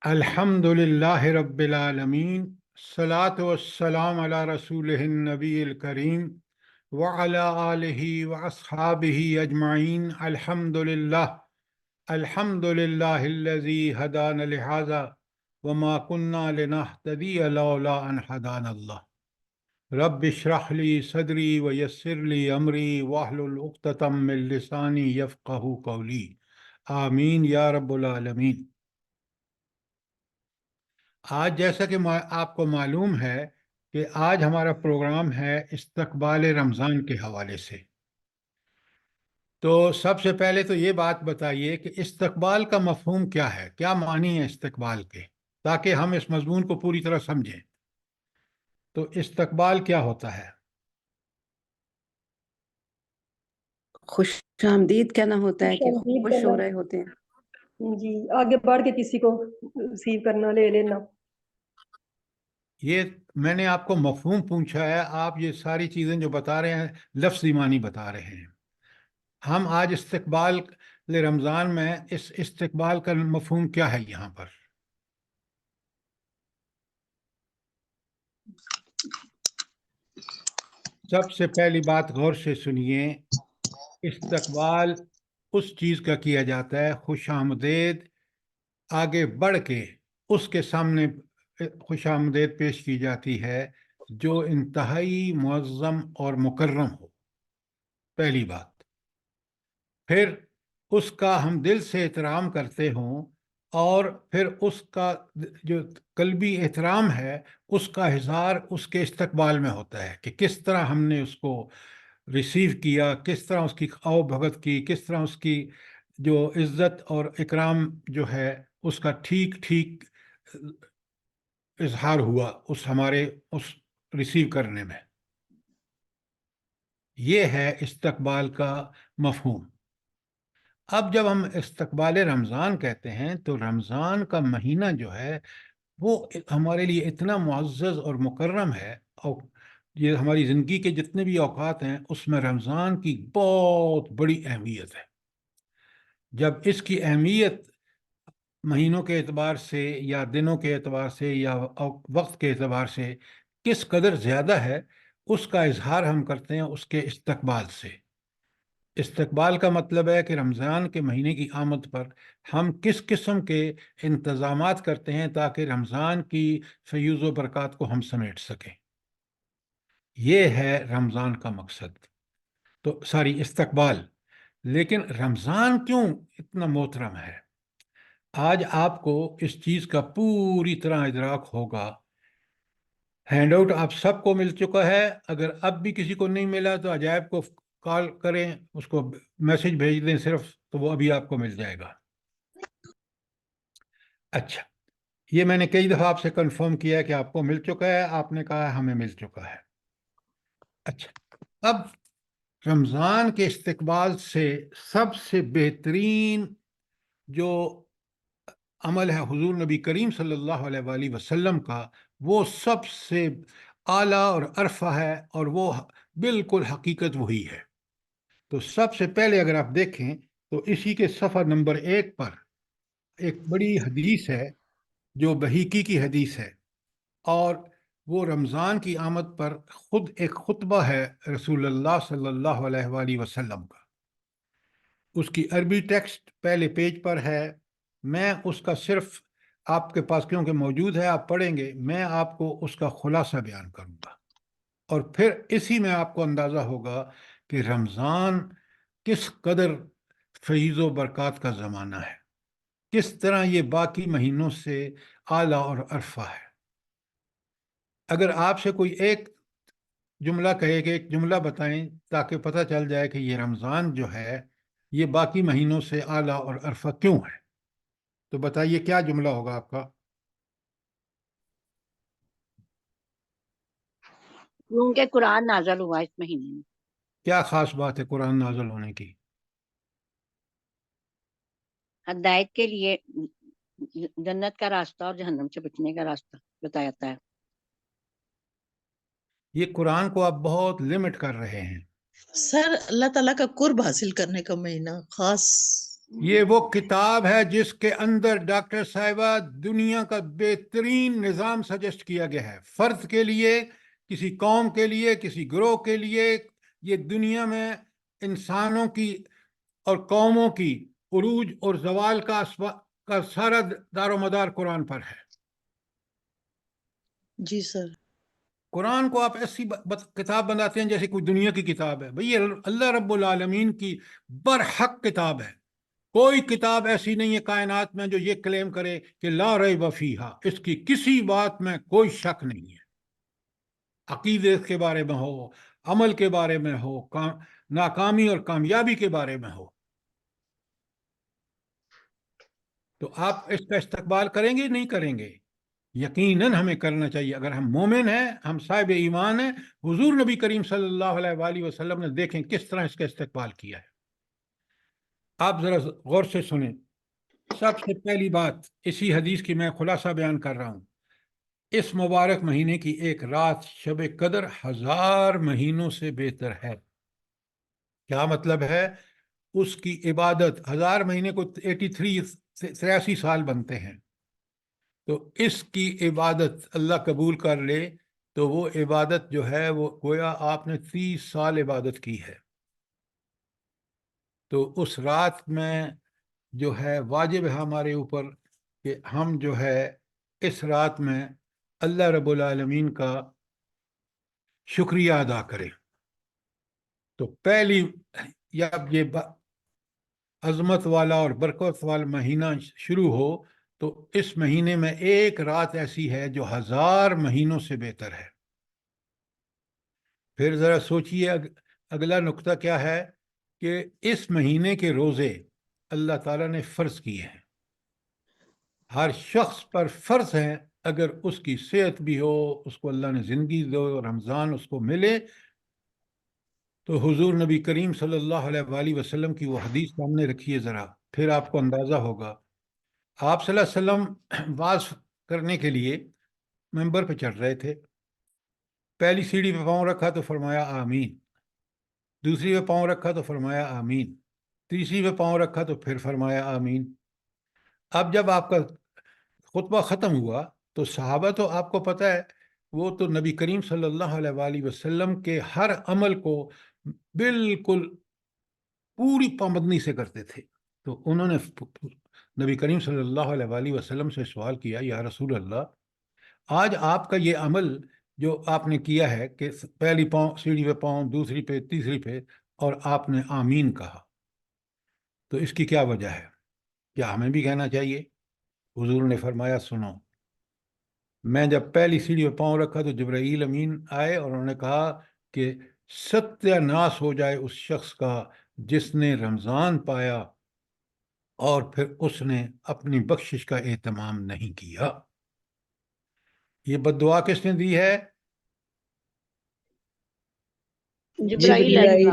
الحمد للہ رب العالمین، الصلاۃ والسلام علی رسولہ النبی الکریم وعلی آلہ واصحابہ اجمعین۔ الحمد للہ الذی ہدانا لہذا وما کنا لنہتدی لولا ان ہدانا اللہ۔ رب اشرح لی صدری ویسر لی امری واحلل عقدۃ من لسانی یفقہوا قولی، آمین یا رب العالمین۔ آج جیسا کہ آپ کو معلوم ہے کہ آج ہمارا پروگرام ہے استقبال رمضان کے حوالے سے۔ تو سب سے پہلے تو یہ بات بتائیے کہ استقبال کا مفہوم کیا ہے، کیا معنی ہے استقبال کے، تاکہ ہم اس مضمون کو پوری طرح سمجھیں۔ تو استقبال کیا ہوتا ہے؟ خوش آمدید کہنا ہوتا ہے کہ خوش ہو رہے ہوتے ہیں۔ جی، آگے بڑھ کے کسی کو ریسیو کرنا، لے لینا۔ یہ میں نے آپ کو مفہوم پوچھا ہے، آپ یہ ساری چیزیں جو بتا رہے ہیں لفظی معنی بتا رہے ہیں۔ ہم آج استقبال رمضان میں اس استقبال کا مفہوم کیا ہے یہاں پر؟ سب سے پہلی بات غور سے سنیے، استقبال اس چیز کا کیا جاتا ہے، خوش آمدید آگے بڑھ کے اس کے سامنے خوش آمدید پیش کی جاتی ہے جو انتہائی معظم اور مکرم ہو، پہلی بات۔ پھر اس کا ہم دل سے احترام کرتے ہوں، اور پھر اس کا جو قلبی احترام ہے اس کا اظہار اس کے استقبال میں ہوتا ہے کہ کس طرح ہم نے اس کو ریسیو کیا، کس طرح اس کی آؤ بھگت کی، کس طرح اس کی جو عزت اور اکرام جو ہے اس کا ٹھیک ٹھیک اظہار ہوا اس ہمارے اس ریسیو کرنے میں۔ یہ ہے استقبال کا مفہوم۔ اب جب ہم استقبال رمضان کہتے ہیں تو رمضان کا مہینہ جو ہے وہ ہمارے لیے اتنا معزز اور مکرم ہے، اور یہ ہماری زندگی کے جتنے بھی اوقات ہیں اس میں رمضان کی بہت بڑی اہمیت ہے۔ جب اس کی اہمیت مہینوں کے اعتبار سے یا دنوں کے اعتبار سے یا وقت کے اعتبار سے کس قدر زیادہ ہے، اس کا اظہار ہم کرتے ہیں اس کے استقبال سے۔ استقبال کا مطلب ہے کہ رمضان کے مہینے کی آمد پر ہم کس قسم کے انتظامات کرتے ہیں تاکہ رمضان کی فیوز و برکات کو ہم سمیٹ سکیں۔ یہ ہے رمضان کا مقصد، تو ساری استقبال۔ لیکن رمضان کیوں اتنا محترم ہے؟ آج آپ کو اس چیز کا پوری طرح ادراک ہوگا۔ ہینڈ آؤٹ آپ سب کو مل چکا ہے، اگر اب بھی کسی کو نہیں ملا تو عجائب کو کال کریں، اس کو میسج بھیج دیں صرف، تو وہ ابھی آپ کو مل جائے گا۔ اچھا، یہ میں نے کئی دفعہ آپ سے کنفرم کیا ہے کہ آپ کو مل چکا ہے، آپ نے کہا ہمیں مل چکا ہے۔ اچھا، اب رمضان کے استقبال سے سب سے بہترین جو عمل ہے حضور نبی کریم صلی اللہ علیہ وآلہ وسلم کا، وہ سب سے اعلیٰ اور عرفہ ہے، اور وہ بالکل حقیقت وہی ہے۔ تو سب سے پہلے اگر آپ دیکھیں تو اسی کے صفحہ نمبر 1 پر ایک بڑی حدیث ہے جو بحیقی کی حدیث ہے، اور وہ رمضان کی آمد پر خود ایک خطبہ ہے رسول اللہ صلی اللہ علیہ وآلہ وسلم کا۔ اس کی عربی ٹیکسٹ پہلے پیج پر ہے، میں اس کا صرف آپ کے پاس کیونکہ موجود ہے آپ پڑھیں گے، میں آپ کو اس کا خلاصہ بیان کروں گا، اور پھر اسی میں آپ کو اندازہ ہوگا کہ رمضان کس قدر فیض و برکات کا زمانہ ہے، کس طرح یہ باقی مہینوں سے اعلیٰ اور عرفہ ہے۔ اگر آپ سے کوئی ایک جملہ کہے کہ ایک جملہ بتائیں تاکہ پتہ چل جائے کہ یہ رمضان جو ہے یہ باقی مہینوں سے اعلیٰ اور عرفہ کیوں ہے، تو بتائیے کیا جملہ ہوگا آپ کا؟ کیونکہ قرآن نازل ہوا اس مہینے میں۔ کیا خاص بات ہے قرآن نازل ہونے کی؟ ہدایت کے لیے، جنت کا راستہ اور جہنم سے بچنے کا راستہ بتایا جاتا ہے۔ یہ قرآن کو آپ بہت لمٹ کر رہے ہیں۔ سر، اللہ تعالیٰ کا قرب حاصل کرنے کا مہینہ، خاص یہ وہ کتاب ہے جس کے اندر ڈاکٹر صاحبہ دنیا کا بہترین نظام سجسٹ کیا گیا ہے، فرد کے لیے، کسی قوم کے لیے، کسی گروہ کے لیے۔ یہ دنیا میں انسانوں کی اور قوموں کی عروج اور زوال کا سارا دار و مدار قرآن پر ہے۔ جی سر۔ قرآن کو آپ ایسی کتاب بناتے ہیں جیسے کوئی دنیا کی کتاب ہے۔ بھئی یہ اللہ رب العالمین کی برحق کتاب ہے۔ کوئی کتاب ایسی نہیں ہے کائنات میں جو یہ کلیم کرے کہ لا ریب فیہا، اس کی کسی بات میں کوئی شک نہیں ہے، عقیدے کے بارے میں ہو، عمل کے بارے میں ہو، ناکامی اور کامیابی کے بارے میں ہو۔ تو آپ اس کا استقبال کریں گے نہیں کریں گے؟ یقیناً ہمیں کرنا چاہیے۔ اگر ہم مومن ہیں، ہم صاحب ایمان ہیں، حضور نبی کریم صلی اللہ علیہ وآلہ وسلم نے دیکھیں کس طرح اس کا استقبال کیا ہے۔ آپ ذرا غور سے سنیں۔ سب سے پہلی بات، اسی حدیث کی میں خلاصہ بیان کر رہا ہوں، اس مبارک مہینے کی ایک رات شب قدر 1000 مہینوں سے بہتر ہے۔ کیا مطلب ہے؟ اس کی عبادت 1000 مہینے کو 83 سال بنتے ہیں، تو اس کی عبادت اللہ قبول کر لے تو وہ عبادت جو ہے وہ گویا آپ نے 30 سال عبادت کی ہے۔ تو اس رات میں جو ہے واجب ہے ہمارے اوپر کہ ہم جو ہے اس رات میں اللہ رب العالمین کا شکریہ ادا کریں۔ تو پہلی جب یہ عظمت والا اور برکت والا مہینہ شروع ہو تو اس مہینے میں ایک رات ایسی ہے جو 1000 مہینوں سے بہتر ہے۔ پھر ذرا سوچئے اگلا نقطہ کیا ہے کہ اس مہینے کے روزے اللہ تعالیٰ نے فرض کیے ہیں، ہر شخص پر فرض ہے۔ اگر اس کی صحت بھی ہو، اس کو اللہ نے زندگی دو، رمضان اس کو ملے، تو حضور نبی کریم صلی اللہ علیہ وآلہ وسلم کی وہ حدیث سامنے رکھیے ذرا، پھر آپ کو اندازہ ہوگا۔ آپ صلی اللہ علیہ وسلم واز کرنے کے لیے ممبر پہ چڑھ رہے تھے، پہلی سیڑھی پہ پاؤں رکھا تو فرمایا آمین، دوسری پہ پاؤں رکھا تو فرمایا آمین، تیسری پہ پاؤں رکھا تو پھر فرمایا آمین۔ اب جب آپ کا خطبہ ختم ہوا تو صحابہ تو آپ کو پتہ ہے وہ تو نبی کریم صلی اللہ علیہ وآلہ وسلم کے ہر عمل کو بالکل پوری پابندی سے کرتے تھے۔ تو انہوں نے نبی کریم صلی اللہ علیہ وآلہ وسلم سے سوال کیا، یا رسول اللہ، آج آپ کا یہ عمل جو آپ نے کیا ہے کہ پہلی سیڑھی پہ پاؤں، دوسری پہ، تیسری پہ، اور آپ نے آمین کہا، تو اس کی کیا وجہ ہے؟ کیا ہمیں بھی کہنا چاہیے؟ حضور نے فرمایا سنو، میں جب پہلی سیڑھی پہ پاؤں رکھا تو جبرائیل امین آئے اور انہوں نے کہا کہ ستیہ ناس ہو جائے اس شخص کا جس نے رمضان پایا اور پھر اس نے اپنی بخشش کا اہتمام نہیں کیا۔ یہ بد دعا کس نے دی ہے؟ جبرائیل۔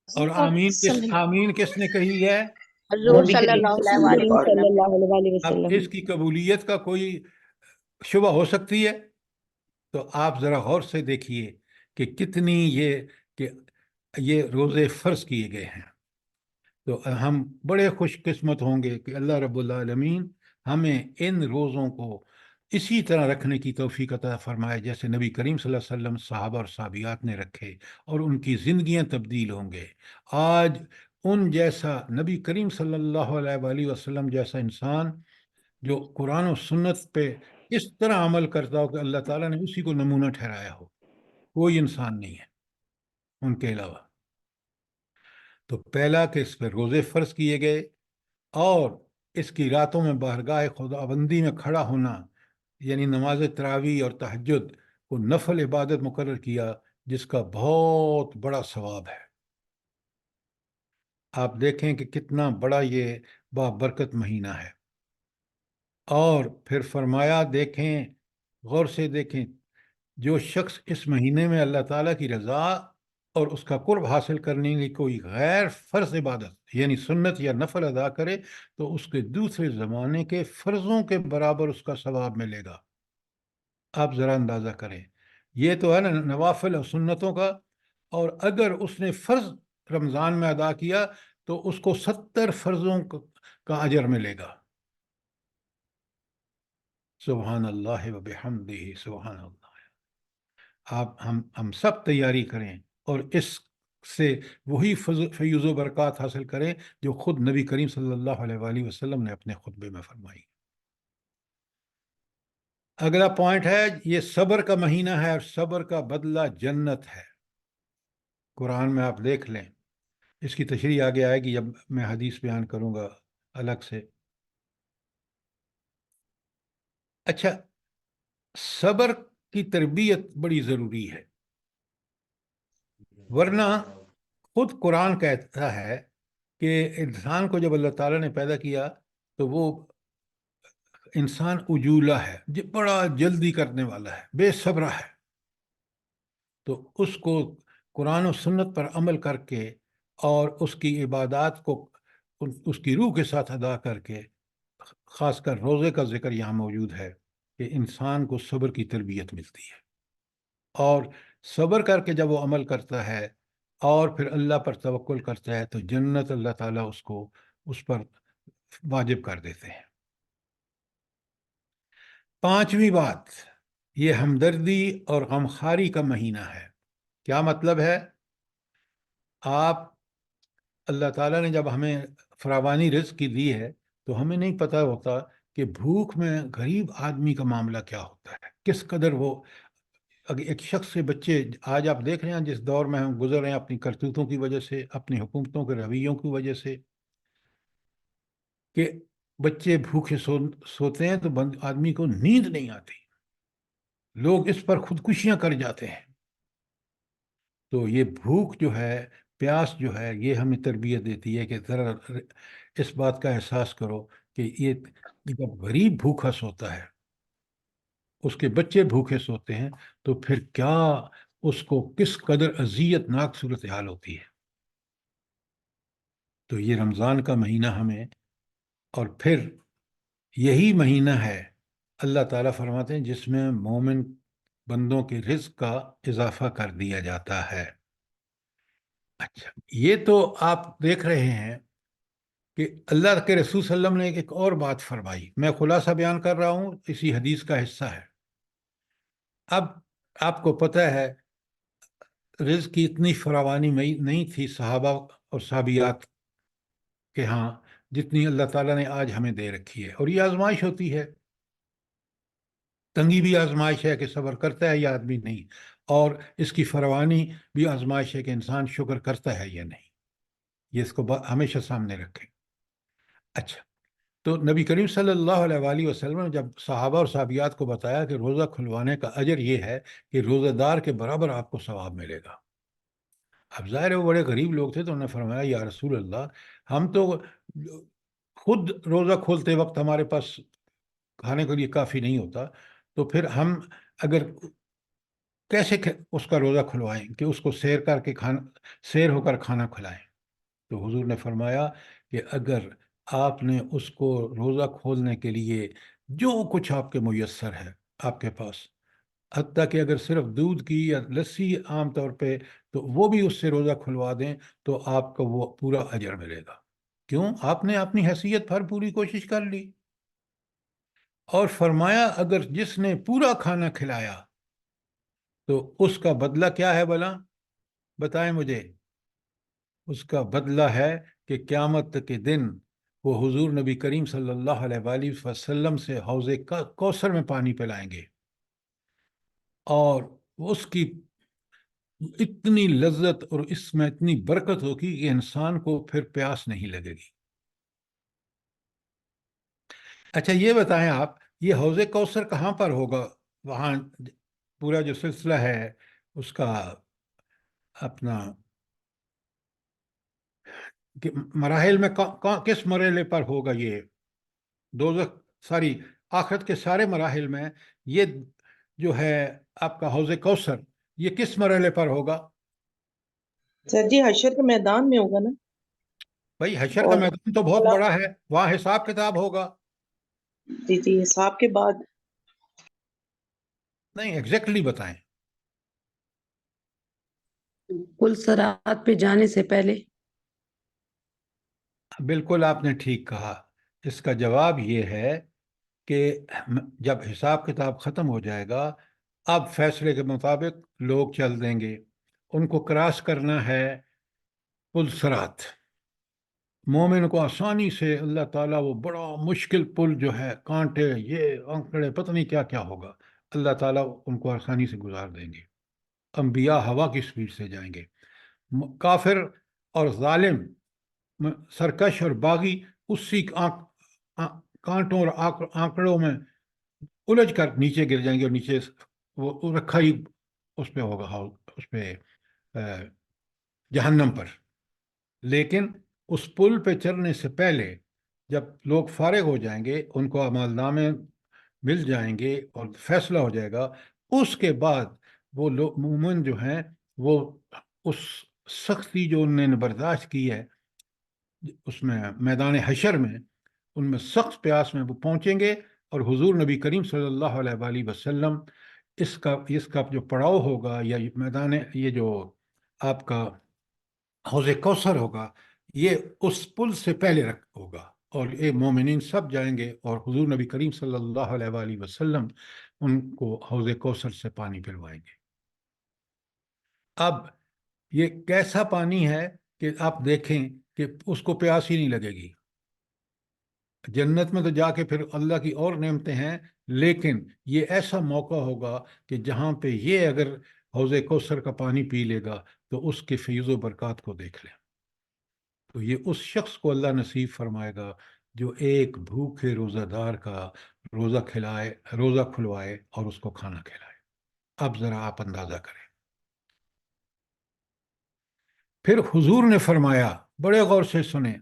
اور آمین کس نے کہی ہے؟ حضور صلی اللہ علیہ صلی وسلم۔ اللہ علیہ اب وسلم۔ اس کی قبولیت کا کوئی شبہ ہو سکتی ہے؟ تو آپ ذرا غور سے دیکھیے کہ کتنی یہ روزے فرض کیے گئے ہیں۔ تو ہم بڑے خوش قسمت ہوں گے کہ اللہ رب العالمین ہمیں ان روزوں کو اسی طرح رکھنے کی توفیق عطا فرمائے جیسے نبی کریم صلی اللہ علیہ وسلم، صحابہ اور صحابیات نے رکھے، اور ان کی زندگیاں تبدیل ہوں گے۔ آج ان جیسا نبی کریم صلی اللہ علیہ وآلہ وسلم جیسا انسان جو قرآن و سنت پہ اس طرح عمل کرتا ہو کہ اللہ تعالیٰ نے اسی کو نمونہ ٹھہرایا ہو، کوئی انسان نہیں ہے ان کے علاوہ۔ تو پہلا کہ اس پہ روزے فرض کیے گئے، اور اس کی راتوں میں بارگاہ خداوندی میں کھڑا ہونا، یعنی نماز تراویح اور تہجد کو نفل عبادت مقرر کیا، جس کا بہت بڑا ثواب ہے۔ آپ دیکھیں کہ کتنا بڑا یہ بابرکت مہینہ ہے۔ اور پھر فرمایا، دیکھیں غور سے دیکھیں، جو شخص اس مہینے میں اللہ تعالیٰ کی رضا اور اس کا قرب حاصل کرنے کی کوئی غیر فرض عبادت یعنی سنت یا نفل ادا کرے تو اس کے دوسرے زمانے کے فرضوں کے برابر اس کا ثواب ملے گا۔ آپ ذرا اندازہ کریں، یہ تو ہے نا نوافل اور سنتوں کا، اور اگر اس نے فرض رمضان میں ادا کیا تو اس کو 70 فرضوں کا اجر ملے گا۔ سبحان اللہ و بحمدہ، سبحان اللہ۔ ہم سب تیاری کریں اور اس سے وہی فیض و برکات حاصل کریں جو خود نبی کریم صلی اللہ علیہ وآلہ وسلم نے اپنے خطبے میں فرمائی۔ اگلا پوائنٹ ہے، یہ صبر کا مہینہ ہے اور صبر کا بدلہ جنت ہے۔ قرآن میں آپ دیکھ لیں، اس کی تشریح آگے آئے گی جب میں حدیث بیان کروں گا الگ سے۔ اچھا، صبر کی تربیت بڑی ضروری ہے، ورنہ خود قرآن کہتا ہے کہ انسان کو جب اللہ تعالیٰ نے پیدا کیا تو وہ انسان عجولہ ہے، بڑا جلدی کرنے والا ہے، بے صبرہ ہے۔ تو اس کو قرآن و سنت پر عمل کر کے اور اس کی عبادات کو اس کی روح کے ساتھ ادا کر کے، خاص کر روزے کا ذکر یہاں موجود ہے کہ انسان کو صبر کی تربیت ملتی ہے، اور صبر کر کے جب وہ عمل کرتا ہے اور پھر اللہ پر توکل کرتا ہے تو جنت اللہ تعالیٰ اس پر واجب کر دیتے ہیں۔ پانچویں بات، یہ ہمدردی اور غمخواری کا مہینہ ہے۔ کیا مطلب ہے؟ اللہ تعالیٰ نے جب ہمیں فراوانی رزق کی دی ہے تو ہمیں نہیں پتہ ہوتا کہ بھوک میں غریب آدمی کا معاملہ کیا ہوتا ہے، کس قدر وہ ایک شخص سے بچے، آج آپ دیکھ رہے ہیں جس دور میں ہم گزر رہے ہیں اپنی کرتوتوں کی وجہ سے، اپنی حکومتوں کے رویوں کی وجہ سے، کہ بچے بھوکے سوتے ہیں تو آدمی کو نیند نہیں آتی، لوگ اس پر خودکشیاں کر جاتے ہیں۔ تو یہ بھوک جو ہے، پیاس جو ہے، یہ ہمیں تربیت دیتی ہے کہ ذرا اس بات کا احساس کرو کہ یہ جب غریب بھوکا سوتا ہے، اس کے بچے بھوکے سوتے ہیں، تو پھر کیا اس کو کس قدر اذیت ناک صورتحال ہوتی ہے۔ تو یہ رمضان کا مہینہ ہمیں، اور پھر یہی مہینہ ہے اللہ تعالیٰ فرماتے ہیں جس میں مومن بندوں کے رزق کا اضافہ کر دیا جاتا ہے۔ اچھا، یہ تو آپ دیکھ رہے ہیں کہ اللہ کے رسول صلی اللہ علیہ وسلم نے ایک اور بات فرمائی، میں خلاصہ بیان کر رہا ہوں، اسی حدیث کا حصہ ہے۔ اب آپ کو پتہ ہے رزق کی اتنی فراوانی نہیں تھی صحابہ اور صحابیات کے ہاں جتنی اللہ تعالیٰ نے آج ہمیں دے رکھی ہے، اور یہ آزمائش ہوتی ہے، تنگی بھی آزمائش ہے کہ صبر کرتا ہے یا آدمی نہیں، اور اس کی فراوانی بھی آزمائش ہے کہ انسان شکر کرتا ہے یا نہیں، یہ اس کو ہمیشہ سامنے رکھیں۔ اچھا، تو نبی کریم صلی اللہ علیہ وآلہ وسلم نے جب صحابہ اور صحابیات کو بتایا کہ روزہ کھلوانے کا اجر یہ ہے کہ روزہ دار کے برابر آپ کو ثواب ملے گا۔ اب ظاہر ہے وہ بڑے غریب لوگ تھے تو انہوں نے فرمایا یا رسول اللہ، ہم تو خود روزہ کھولتے وقت ہمارے پاس کھانے کے لیے کافی نہیں ہوتا، تو پھر ہم اگر کیسے اس کا روزہ کھلوائیں کہ اس کو سیر ہو کر کھانا کھلائیں؟ تو حضور نے فرمایا کہ اگر آپ نے اس کو روزہ کھولنے کے لیے جو کچھ آپ کے میسر ہے آپ کے پاس، حتیٰ کہ اگر صرف دودھ کی یا لسی عام طور پہ، تو وہ بھی اس سے روزہ کھلوا دیں تو آپ کو وہ پورا اجر ملے گا۔ کیوں؟ آپ نے اپنی حیثیت پر پوری کوشش کر لی۔ اور فرمایا اگر جس نے پورا کھانا کھلایا تو اس کا بدلہ کیا ہے بھلا؟ بتائیں مجھے۔ اس کا بدلہ ہے کہ قیامت کے دن وہ حضور نبی کریم صلی اللہ علیہ وآلہ وسلم سے حوض کوثر میں پانی پلائیں گے، اور اس کی اتنی لذت اور اس میں اتنی برکت ہوگی کہ انسان کو پھر پیاس نہیں لگے گی۔ اچھا، یہ بتائیں آپ، یہ حوض کوثر کہاں پر ہوگا؟ وہاں پورا جو سلسلہ ہے اس کا اپنا مراحل میں کس مرحلے پر ہوگا؟ یہ دوزخ آخرت کے سارے مراحل میں یہ جو ہے آپ کا حوض کوثر، یہ کس مرحلے پر ہوگا؟ سر جی حشر کے میدان میں ہوگا نا؟ بھائی حشر کا میدان تو بہت بڑا ہے، وہاں حساب کتاب ہوگا۔ جی جی، حساب کے بعد نہیں، ایگزیکٹلی بتائیں۔ پل صراط پہ جانے سے پہلے۔ بالکل آپ نے ٹھیک کہا، اس کا جواب یہ ہے کہ جب حساب کتاب ختم ہو جائے گا اب فیصلے کے مطابق لوگ چل دیں گے، ان کو کراس کرنا ہے پل صراط۔ مومن کو آسانی سے اللہ تعالیٰ وہ بڑا مشکل پل جو ہے، کانٹے یہ انکڑے پتہ نہیں کیا کیا ہوگا، اللہ تعالیٰ ان کو آسانی سے گزار دیں گے۔ انبیاء ہوا کی سپیڈ سے جائیں گے، کافر اور ظالم، سرکش اور باغی اسی کانٹوں اور آنکڑوں میں الجھ کر نیچے گر جائیں گے، اور نیچے وہ رکھا ہی اس پہ ہوگا، اس پہ جہنم پر۔ لیکن اس پل پہ چلنے سے پہلے جب لوگ فارغ ہو جائیں گے، ان کو اعمال نامے مل جائیں گے اور فیصلہ ہو جائے گا، اس کے بعد وہ لوگ مومن جو ہیں وہ اس سختی جو انہوں نے برداشت کی ہے اس میں میدان حشر میں، ان میں سخت پیاس میں وہ پہنچیں گے، اور حضور نبی کریم صلی اللہ علیہ وآلہ وسلم اس کا جو پڑاؤ ہوگا، یا میدان یہ جو آپ کا حوض کوثر ہوگا، یہ اس پل سے پہلے ہوگا، اور یہ مومنین سب جائیں گے، اور حضور نبی کریم صلی اللہ علیہ وآلہ وسلم ان کو حوض کوثر سے پانی پلوائیں گے۔ اب یہ کیسا پانی ہے کہ آپ دیکھیں کہ اس کو پیاس ہی نہیں لگے گی۔ جنت میں تو جا کے پھر اللہ کی اور نعمتیں ہیں، لیکن یہ ایسا موقع ہوگا کہ جہاں پہ یہ اگر حوض کوثر کا پانی پی لے گا تو اس کے فیض و برکات کو دیکھ لیں۔ تو یہ اس شخص کو اللہ نصیب فرمائے گا جو ایک بھوکے روزہ دار کا روزہ کھلوائے اور اس کو کھانا کھلائے۔ اب ذرا آپ اندازہ کریں۔ پھر حضور نے فرمایا، بڑے غور سے سنیں،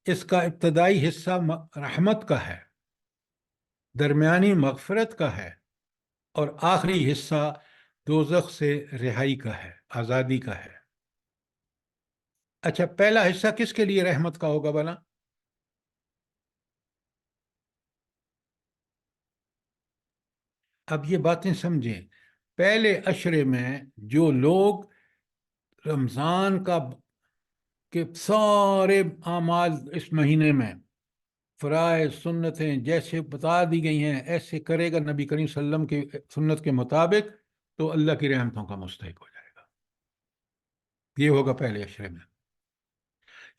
اس کا ابتدائی حصہ رحمت کا ہے، درمیانی مغفرت کا ہے، اور آخری حصہ دوزخ سے رہائی کا ہے، آزادی کا ہے۔ اچھا، پہلا حصہ کس کے لیے رحمت کا ہوگا بنا؟ اب یہ باتیں سمجھیں، پہلے عشرے میں جو لوگ رمضان کے سارے اعمال اس مہینے میں فرائض سنتیں جیسے بتا دی گئی ہیں ایسے کرے گا نبی کریم صلی اللہ علیہ وسلم کی سنت کے مطابق، تو اللہ کی رحمتوں کا مستحق ہو جائے گا۔ یہ ہوگا پہلے عشرے میں۔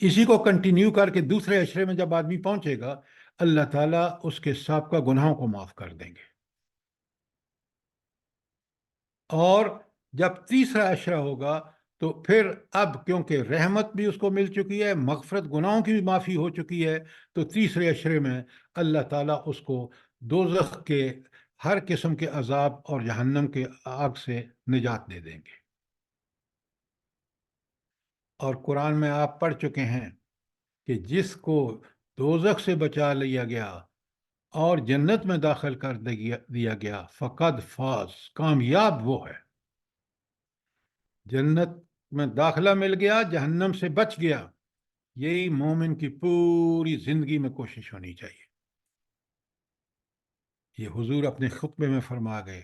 اسی کو کنٹینیو کر کے دوسرے عشرے میں جب آدمی پہنچے گا، اللہ تعالیٰ اس کے سابقہ گناہوں کو معاف کر دیں گے۔ اور جب تیسرا عشرہ ہوگا تو پھر اب کیونکہ رحمت بھی اس کو مل چکی ہے، مغفرت گناہوں کی بھی معافی ہو چکی ہے، تو تیسرے عشرے میں اللہ تعالیٰ اس کو دوزخ کے ہر قسم کے عذاب اور جہنم کے آگ سے نجات دے دیں گے۔ اور قرآن میں آپ پڑھ چکے ہیں کہ جس کو دوزخ سے بچا لیا گیا اور جنت میں داخل کر دیا گیا، فقد فاز، کامیاب وہ ہے۔ جنت میں داخلہ مل گیا، جہنم سے بچ گیا، یہی مومن کی پوری زندگی میں کوشش ہونی چاہیے۔ یہ حضور اپنے خطبے میں فرما گئے،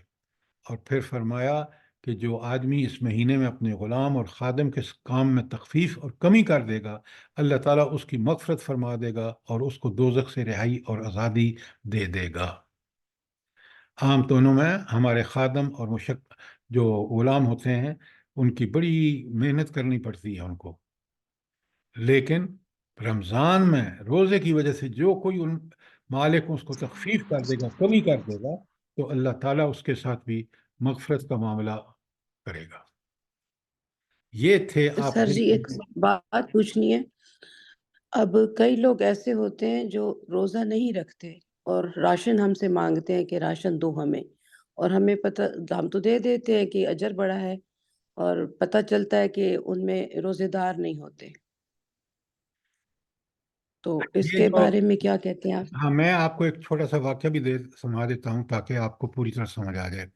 اور پھر فرمایا کہ جو آدمی اس مہینے میں اپنے غلام اور خادم کے کام میں تخفیف اور کمی کر دے گا، اللہ تعالیٰ اس کی مغفرت فرما دے گا اور اس کو دوزخ سے رہائی اور آزادی دے دے گا۔ عام طوروں میں ہمارے خادم اور جو غلام ہوتے ہیں ان کی بڑی محنت کرنی پڑتی ہے ان کو، لیکن رمضان میں روزے کی وجہ سے جو کوئی ان مالک اس کو تخفیف کر دے گا، کمی کر دے گا، تو اللہ تعالیٰ اس کے ساتھ بھی مغفرت کا معاملہ کرے گا۔ یہ تھے آپ سر جی ایک بات پوچھنی ہے۔ اب کئی لوگ ایسے ہوتے ہیں جو روزہ نہیں رکھتے اور راشن ہم سے مانگتے ہیں کہ راشن دو ہمیں، اور ہمیں ہم تو دے دیتے ہیں کہ اجر بڑا ہے، اور پتہ چلتا ہے کہ ان میں روزے دار نہیں ہوتے، تو اس کے بارے میں کیا کہتے ہیں آپ؟ ہاں، میں آپ کو ایک چھوٹا سا واقعہ بھی سمجھا دیتا ہوں تاکہ آپ کو پوری طرح سمجھ آ جائے۔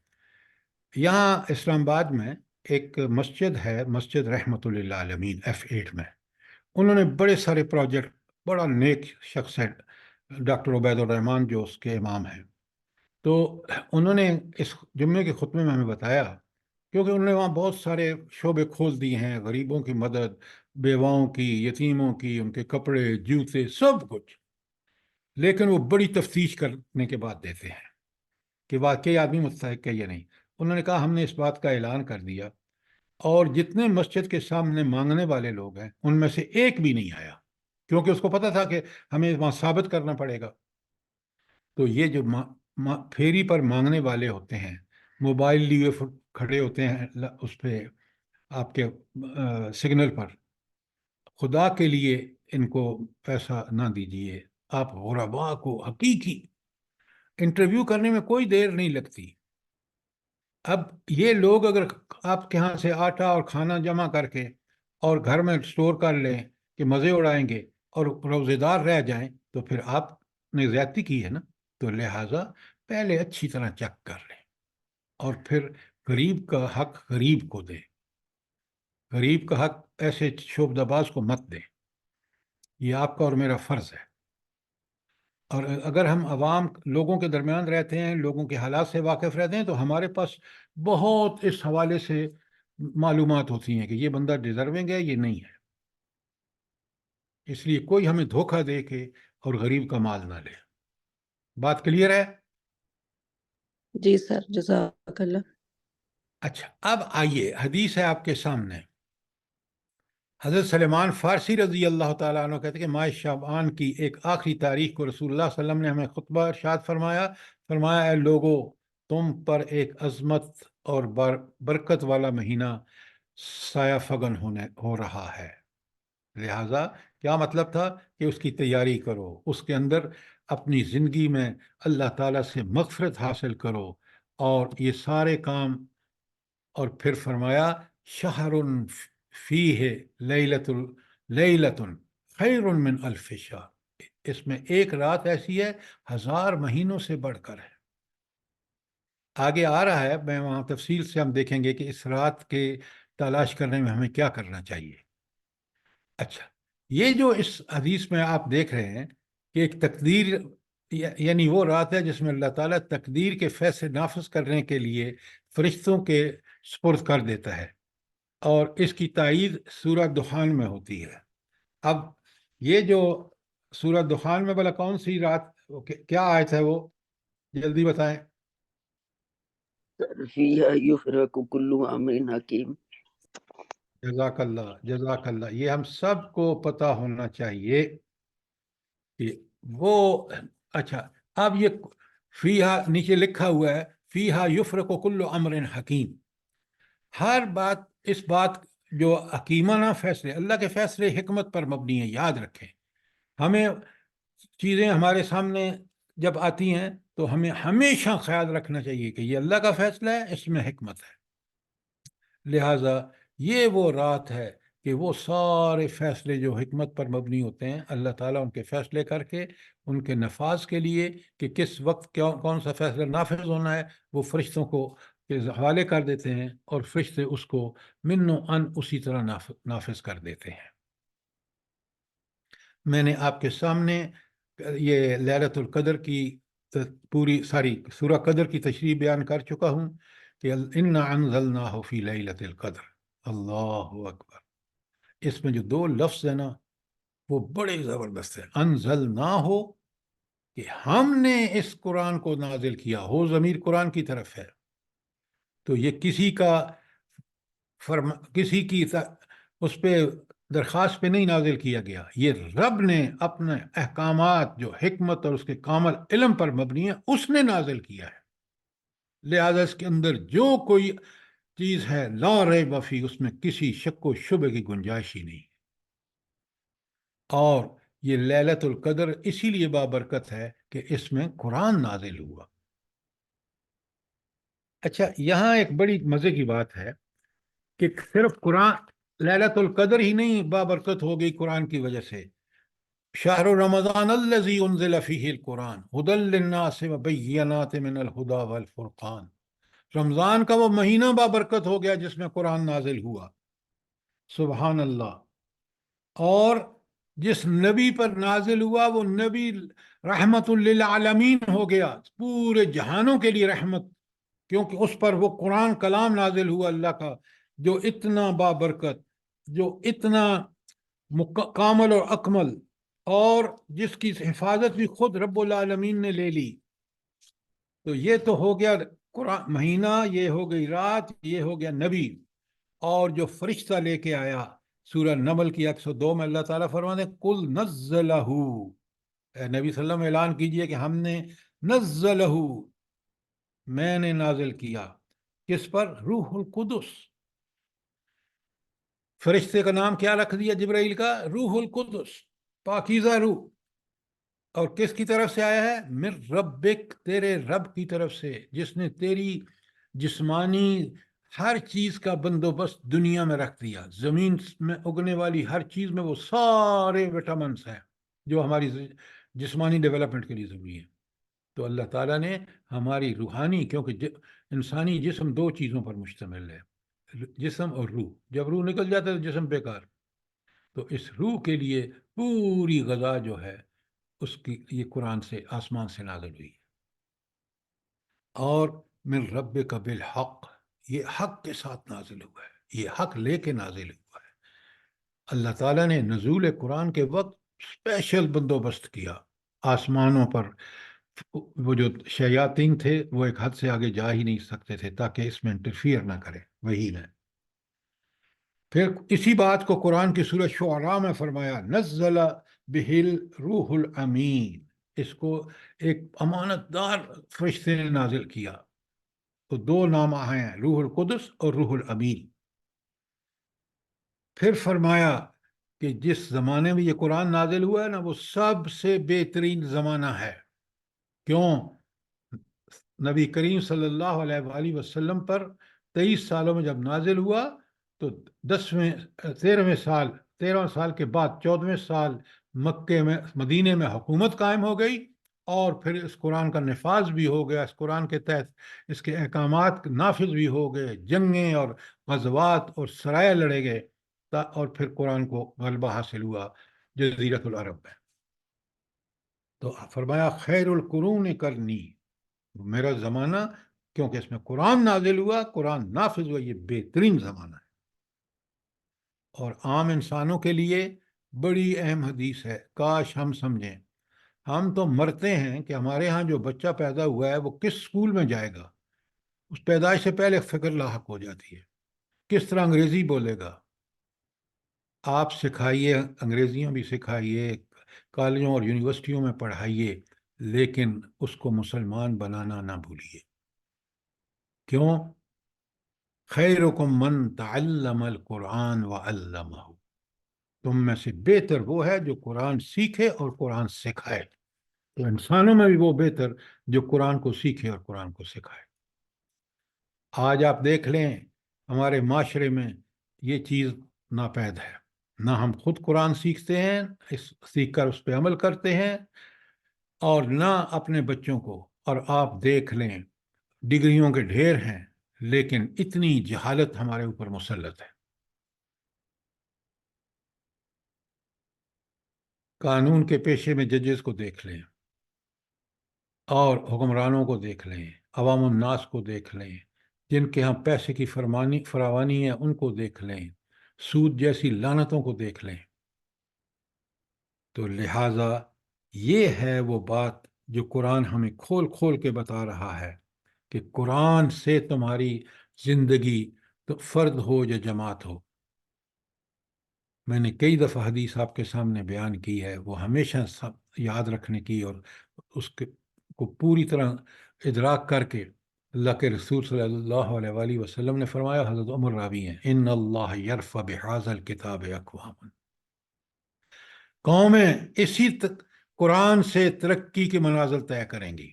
یہاں اسلام آباد میں ایک مسجد ہے، مسجد رحمت للعالمین F8 میں۔ انہوں نے بڑے سارے پروجیکٹ، بڑا نیک شخص ہے ڈاکٹر عبید الرحمان جو اس کے امام ہیں، تو انہوں نے اس جمعے کے خطبے میں ہمیں بتایا، کیونکہ انہوں نے وہاں بہت سارے شعبے کھول دیے ہیں، غریبوں کی مدد، بیواؤں کی، یتیموں کی، ان کے کپڑے، جوتے، سب کچھ۔ لیکن وہ بڑی تفتیش کرنے کے بعد دیتے ہیں کہ واقعی آدمی مستحق ہے یا نہیں۔ انہوں نے کہا ہم نے اس بات کا اعلان کر دیا اور جتنے مسجد کے سامنے مانگنے والے لوگ ہیں ان میں سے ایک بھی نہیں آیا، کیونکہ اس کو پتا تھا کہ ہمیں وہاں ثابت کرنا پڑے گا۔ تو یہ جو پھیری پر مانگنے والے ہوتے ہیں، موبائل لیے کھڑے ہوتے ہیں اس پہ آپ کے سگنل پر، خدا کے لیے ان کو پیسہ نہ دیجیے۔ آپ غربا کو حقیقی انٹرویو کرنے میں کوئی دیر نہیں لگتی۔ اب یہ لوگ اگر آپ کے ہاں سے آٹا اور کھانا جمع کر کے اور گھر میں سٹور کر لیں کہ مزے اڑائیں گے اور روزے دار رہ جائیں تو پھر آپ نے زیادتی کی ہے نا۔ تو لہٰذا پہلے اچھی طرح چیک کر لیں اور پھر غریب کا حق غریب کو دیں، غریب کا حق ایسے شعبدہ باز کو مت دیں۔ یہ آپ کا اور میرا فرض ہے۔ اور اگر ہم عوام لوگوں کے درمیان رہتے ہیں، لوگوں کے حالات سے واقف رہتے ہیں، تو ہمارے پاس بہت اس حوالے سے معلومات ہوتی ہیں کہ یہ بندہ ڈیزرونگ ہے، یہ نہیں ہے۔ اس لیے کوئی ہمیں دھوکہ دے کے اور غریب کا مال نہ لے۔ بات کلیئر ہے؟ جی سر، جزاک اللہ۔ اچھا، اب آئیے، حدیث ہے آپ کے سامنے۔ حضرت سلیمان فارسی رضی اللہ تعالیٰ عنہ کہتے ہیں کہ ماہ شعبان کی ایک آخری تاریخ کو رسول اللہ صلی اللہ علیہ وسلم نے ہمیں خطبہ ارشاد فرمایا اے لوگو، تم پر ایک عظمت اور برکت والا مہینہ سایہ فگن ہو رہا ہے، لہٰذا کیا مطلب تھا کہ اس کی تیاری کرو، اس کے اندر اپنی زندگی میں اللہ تعالیٰ سے مغفرت حاصل کرو اور یہ سارے کام۔ اور پھر فرمایا شہر فیہ لیلۃ خیر من الف شہر، اس میں ایک رات ایسی ہے 1000 مہینوں سے بڑھ کر ہے۔ آگے آ رہا ہے، میں وہاں تفصیل سے ہم دیکھیں گے کہ اس رات کے تلاش کرنے میں ہمیں کیا کرنا چاہیے۔ اچھا، یہ جو اس حدیث میں آپ دیکھ رہے ہیں کہ ایک تقدیر، یعنی وہ رات ہے جس میں اللہ تعالیٰ تقدیر کے فیصلے نافذ کرنے کے لیے فرشتوں کے سپرد کر دیتا ہے، اور اس کی تائید سورہ دخان میں ہوتی ہے۔ اب یہ جو سورہ دخان میں بھلا کون سی رات، کیا آیت ہے وہ، جلدی بتائیں۔ فیہا یفرق کل امر حکیم۔ جزاک اللہ، جزاک اللہ۔ یہ ہم سب کو پتہ ہونا چاہیے کہ وہ، اچھا اب یہ فیہا نیچے لکھا ہوا ہے فیہا یفرق کل امر حکیم، ہر بات، اس بات جو حکیمانہ فیصلے، اللہ کے فیصلے حکمت پر مبنی ہیں، یاد رکھیں۔ ہمیں چیزیں ہمارے سامنے جب آتی ہیں تو ہمیں ہمیشہ خیال رکھنا چاہیے کہ یہ اللہ کا فیصلہ ہے، اس میں حکمت ہے۔ لہٰذا یہ وہ رات ہے کہ وہ سارے فیصلے جو حکمت پر مبنی ہوتے ہیں، اللہ تعالیٰ ان کے فیصلے کر کے ان کے نفاذ کے لیے کہ کس وقت کون سا فیصلہ نافذ ہونا ہے، وہ فرشتوں کو کے حوالے کر دیتے ہیں، اور فرشتے اس کو من و ان اسی طرح نافذ کر دیتے ہیں۔ میں نے آپ کے سامنے یہ لیلۃ القدر کی پوری ساری سورہ قدر کی تشریح بیان کر چکا ہوں کہ انا انزلناہ فی لیلۃ القدر، اللہ اکبر۔ اس میں جو 2 لفظ ہیں نا وہ بڑے زبردست ہیں۔ انزلناہ، کہ ہم نے اس قرآن کو نازل کیا، ہو ضمیر قرآن کی طرف ہے، تو یہ کسی کی اس پہ درخواست پہ نہیں نازل کیا گیا، یہ رب نے اپنے احکامات جو حکمت اور اس کے کامل علم پر مبنی ہے اس نے نازل کیا ہے، لہذا اس کے اندر جو کوئی چیز ہے لا ریب فی، اس میں کسی شک و شبہ کی گنجائش ہی نہیں۔ اور یہ لیلۃ القدر اسی لیے بابرکت ہے کہ اس میں قرآن نازل ہوا۔ اچھا، یہاں ایک بڑی مزے کی بات ہے کہ صرف قرآن، لیلۃ القدر ہی نہیں بابرکت ہو گئی قرآن کی وجہ سے۔ شہر رمضان الذی انزل فیہ القرآن ھدی للناس وبینات من الھدی والفرقان، رمضان کا وہ مہینہ بابرکت ہو گیا جس میں قرآن نازل ہوا، سبحان اللہ۔ اور جس نبی پر نازل ہوا وہ نبی رحمت للعالمین ہو گیا، پورے جہانوں کے لیے رحمت، کیونکہ اس پر وہ قرآن کلام نازل ہوا اللہ کا، جو اتنا بابرکت، جو اتنا کامل اور اکمل، اور جس کی حفاظت بھی خود رب العالمین نے لے لی. تو یہ تو ہو گیا قرآن مہینہ، یہ ہو گئی رات، یہ ہو گیا نبی. اور جو فرشتہ لے کے آیا، سورہ نمل کی 102 میں اللہ تعالیٰ فرماتے ہیں کل نزلہ، اے نبی صلی اللہ علیہ وسلم اعلان کیجئے کہ ہم نے نزلہ، میں نے نازل کیا. کس پر؟ روح القدس. فرشتے کا نام کیا رکھ دیا جبرائیل کا؟ روح القدس، پاکیزہ روح. اور کس کی طرف سے آیا ہے؟ من ربک، تیرے رب کی طرف سے، جس نے تیری جسمانی ہر چیز کا بندوبست دنیا میں رکھ دیا. زمین میں اگنے والی ہر چیز میں وہ سارے وٹامنس ہیں جو ہماری جسمانی ڈیولپمنٹ کے لیے ضروری ہے. تو اللہ تعالیٰ نے ہماری روحانی، کیونکہ انسانی جسم دو چیزوں پر مشتمل ہے، جسم اور روح. جب روح نکل جاتا ہے تو جسم بیکار. تو اس روح کے لیے پوری غذا جو ہے اس کی یہ قرآن سے، آسمان سے نازل ہوئی. اور من ربک بالحق، یہ حق کے ساتھ نازل ہوا ہے، یہ حق لے کے نازل ہوا ہے. اللہ تعالیٰ نے نزول قرآن کے وقت اسپیشل بندوبست کیا. آسمانوں پر وہ جو شیاطین تھے وہ ایک حد سے آگے جا ہی نہیں سکتے تھے تاکہ اس میں انٹرفیئر نہ کرے وہی میں. پھر اسی بات کو قرآن کی سورہ شعراء میں فرمایا نزل بہل روح الامین، اس کو ایک امانت دار فرشتے نے نازل کیا. تو دو نام آئے ہیں، روح القدس اور روح الامین. پھر فرمایا کہ جس زمانے میں یہ قرآن نازل ہوا ہے نا، وہ سب سے بہترین زمانہ ہے. کیوں؟ نبی کریم صلی اللہ علیہ وآلہ وسلم پر 23 سالوں میں جب نازل ہوا تو 13 سال کے بعد 14ویں سال مکے میں، مدینے میں حکومت قائم ہو گئی، اور پھر اس قرآن کا نفاذ بھی ہو گیا. اس قرآن کے تحت اس کے احکامات نافذ بھی ہو گئے، جنگیں اور غزوات اور سرائے لڑے گئے، اور پھر قرآن کو غلبہ حاصل ہوا جزیرۃ العرب میں. تو فرمایا خیر القرون قرنی، میرا زمانہ، کیونکہ اس میں قرآن نازل ہوا، قرآن نافذ ہوا، یہ بہترین زمانہ ہے. اور عام انسانوں کے لیے بڑی اہم حدیث ہے، کاش ہم سمجھیں. ہم تو مرتے ہیں کہ ہمارے ہاں جو بچہ پیدا ہوا ہے وہ کس اسکول میں جائے گا، اس پیدائش سے پہلے فکر لاحق ہو جاتی ہے. کس طرح انگریزی بولے گا؟ آپ سکھائیے، انگریزیوں بھی سکھائیے، کالجوں اور یونیورسٹیوں میں پڑھائیے، لیکن اس کو مسلمان بنانا نہ بھولیے. کیوں؟ خیرکم من تعلم القرآن وعلمہ، تم میں سے بہتر وہ ہے جو قرآن سیکھے اور قرآن سکھائے. تو انسانوں میں بھی وہ بہتر جو قرآن کو سیکھے اور قرآن کو سکھائے. آج آپ دیکھ لیں ہمارے معاشرے میں یہ چیز ناپید ہے. نہ ہم خود قرآن سیکھتے ہیں، سیکھ کر اس پہ عمل کرتے ہیں، اور نہ اپنے بچوں کو. اور آپ دیکھ لیں ڈگریوں کے ڈھیر ہیں، لیکن اتنی جہالت ہمارے اوپر مسلط ہے. قانون کے پیشے میں ججز کو دیکھ لیں، اور حکمرانوں کو دیکھ لیں، عوام الناس کو دیکھ لیں، جن کے ہاں پیسے کی فراوانی ہے ان کو دیکھ لیں، سود جیسی لعنتوں کو دیکھ لیں. تو لہٰذا یہ ہے وہ بات جو قرآن ہمیں کھول کھول کے بتا رہا ہے کہ قرآن سے تمہاری زندگی تو فرد ہو یا جماعت ہو. میں نے کئی دفعہ حدیث آپ کے سامنے بیان کی ہے، وہ ہمیشہ یاد رکھنے کی اور اس کو پوری طرح ادراک کر کے. اللہ کے رسول صلی اللہ علیہ وآلہ وسلم نے فرمایا، حضرت عمر راوی ہیں، ان اللہ یرفع بہذا الکتاب اقواما، قومیں اسی قرآن سے ترقی کے منازل طے کریں گی.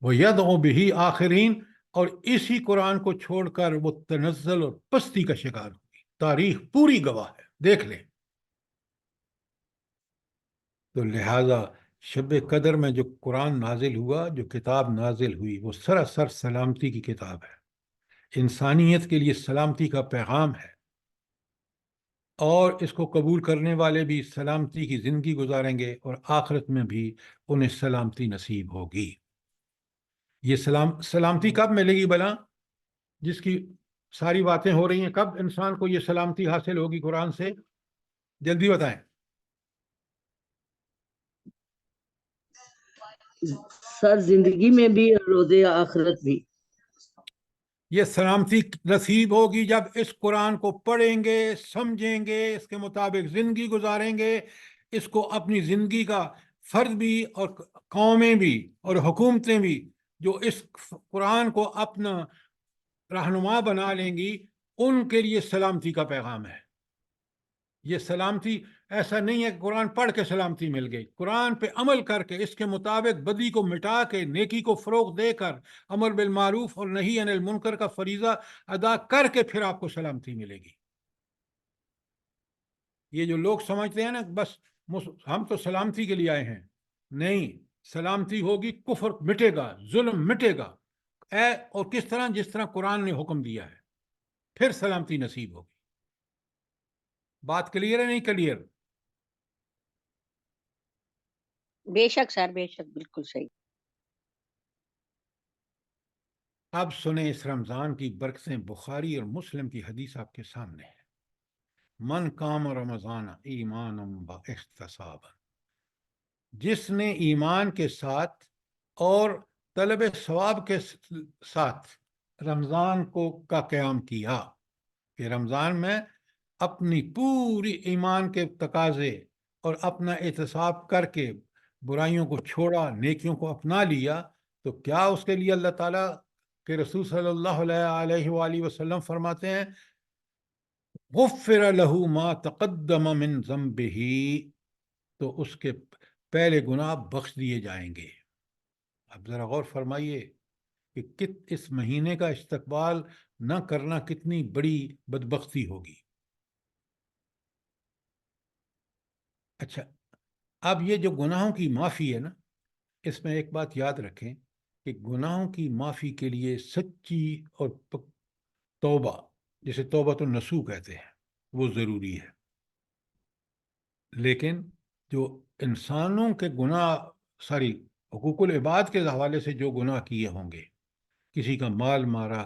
وہ یدعو بہ آخرین، اور اسی قرآن کو چھوڑ کر وہ تنزل اور پستی کا شکار ہوگی. تاریخ پوری گواہ ہے، دیکھ لیں. تو لہٰذا شب قدر میں جو قرآن نازل ہوا، جو کتاب نازل ہوئی، وہ سراسر سلامتی کی کتاب ہے، انسانیت کے لیے سلامتی کا پیغام ہے. اور اس کو قبول کرنے والے بھی سلامتی کی زندگی گزاریں گے، اور آخرت میں بھی انہیں سلامتی نصیب ہوگی. یہ سلامتی کب ملے گی بھلا؟ جس کی ساری باتیں ہو رہی ہیں، کب انسان کو یہ سلامتی حاصل ہوگی قرآن سے؟ جلدی بتائیں. سر زندگی میں بھی اور روزے آخرت بھی. یہ سلامتی نصیب ہوگی جب اس قرآن کو پڑھیں گے، سمجھیں گے، اس کے مطابق زندگی گزاریں گے، اس کو اپنی زندگی کا فرد بھی اور قومیں بھی اور حکومتیں بھی جو اس قرآن کو اپنا رہنما بنا لیں گی، ان کے لیے سلامتی کا پیغام ہے. یہ سلامتی ایسا نہیں ہے کہ قرآن پڑھ کے سلامتی مل گئی. قرآن پہ عمل کر کے، اس کے مطابق بدی کو مٹا کے، نیکی کو فروغ دے کر، امر بالمعروف اور نہی عن المنکر کا فریضہ ادا کر کے پھر آپ کو سلامتی ملے گی. یہ جو لوگ سمجھتے ہیں نا بس ہم تو سلامتی کے لیے آئے ہیں، نہیں، سلامتی ہوگی، کفر مٹے گا، ظلم مٹے گا. اور کس طرح؟ جس طرح قرآن نے حکم دیا ہے، پھر سلامتی نصیب ہوگی. بات کلیئر ہے نہیں کلیئر؟ بے شک سر، بے شک، بالکل صحیح. اب سنیں اس رمضان کی برکتیں. بخاری اور مسلم کی حدیث آپ کے سامنے ہے. من قام رمضان ایمانا واحتسابا، جس نے ایمان کے ساتھ اور طلب ثواب کے ساتھ رمضان کا قیام کیا، کہ رمضان میں اپنی پوری ایمان کے تقاضے اور اپنا احتساب کر کے برائیوں کو چھوڑا، نیکیوں کو اپنا لیا، تو کیا اس کے لیے اللہ تعالیٰ کے رسول صلی اللہ علیہ وآلہ وسلم فرماتے ہیں غفر له ما تقدم من ذنبه، تو اس کے پہلے گناہ بخش دیے جائیں گے. اب ذرا غور فرمائیے کہ اس مہینے کا استقبال نہ کرنا کتنی بڑی بدبختی ہوگی. اچھا، اب یہ جو گناہوں کی معافی ہے نا، اس میں ایک بات یاد رکھیں کہ گناہوں کی معافی کے لیے سچی اور توبہ، جسے توبۃ النصوح کہتے ہیں، وہ ضروری ہے. لیکن جو انسانوں کے گناہ، حقوق العباد کے حوالے سے جو گناہ کیے ہوں گے، کسی کا مال مارا،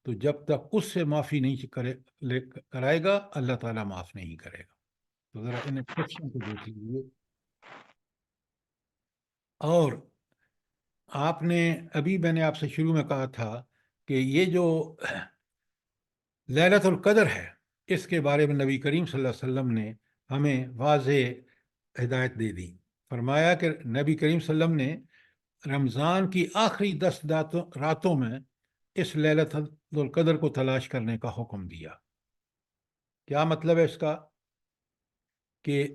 تو جب تک اس سے معافی نہیں کرائے گا، اللہ تعالیٰ معاف نہیں کرے گا. تو ذرا ان ایکسپشن کو دیکھ لیجیے. اور میں نے آپ سے شروع میں کہا تھا کہ یہ جو لیلۃ القدر ہے، اس کے بارے میں نبی کریم صلی اللہ علیہ وسلم نے ہمیں واضح ہدایت دے دی. فرمایا کہ نبی کریم صلی اللہ علیہ وسلم نے رمضان کی آخری 10 راتوں میں اس لیلۃ القدر کو تلاش کرنے کا حکم دیا. کیا مطلب ہے اس کا؟ کہ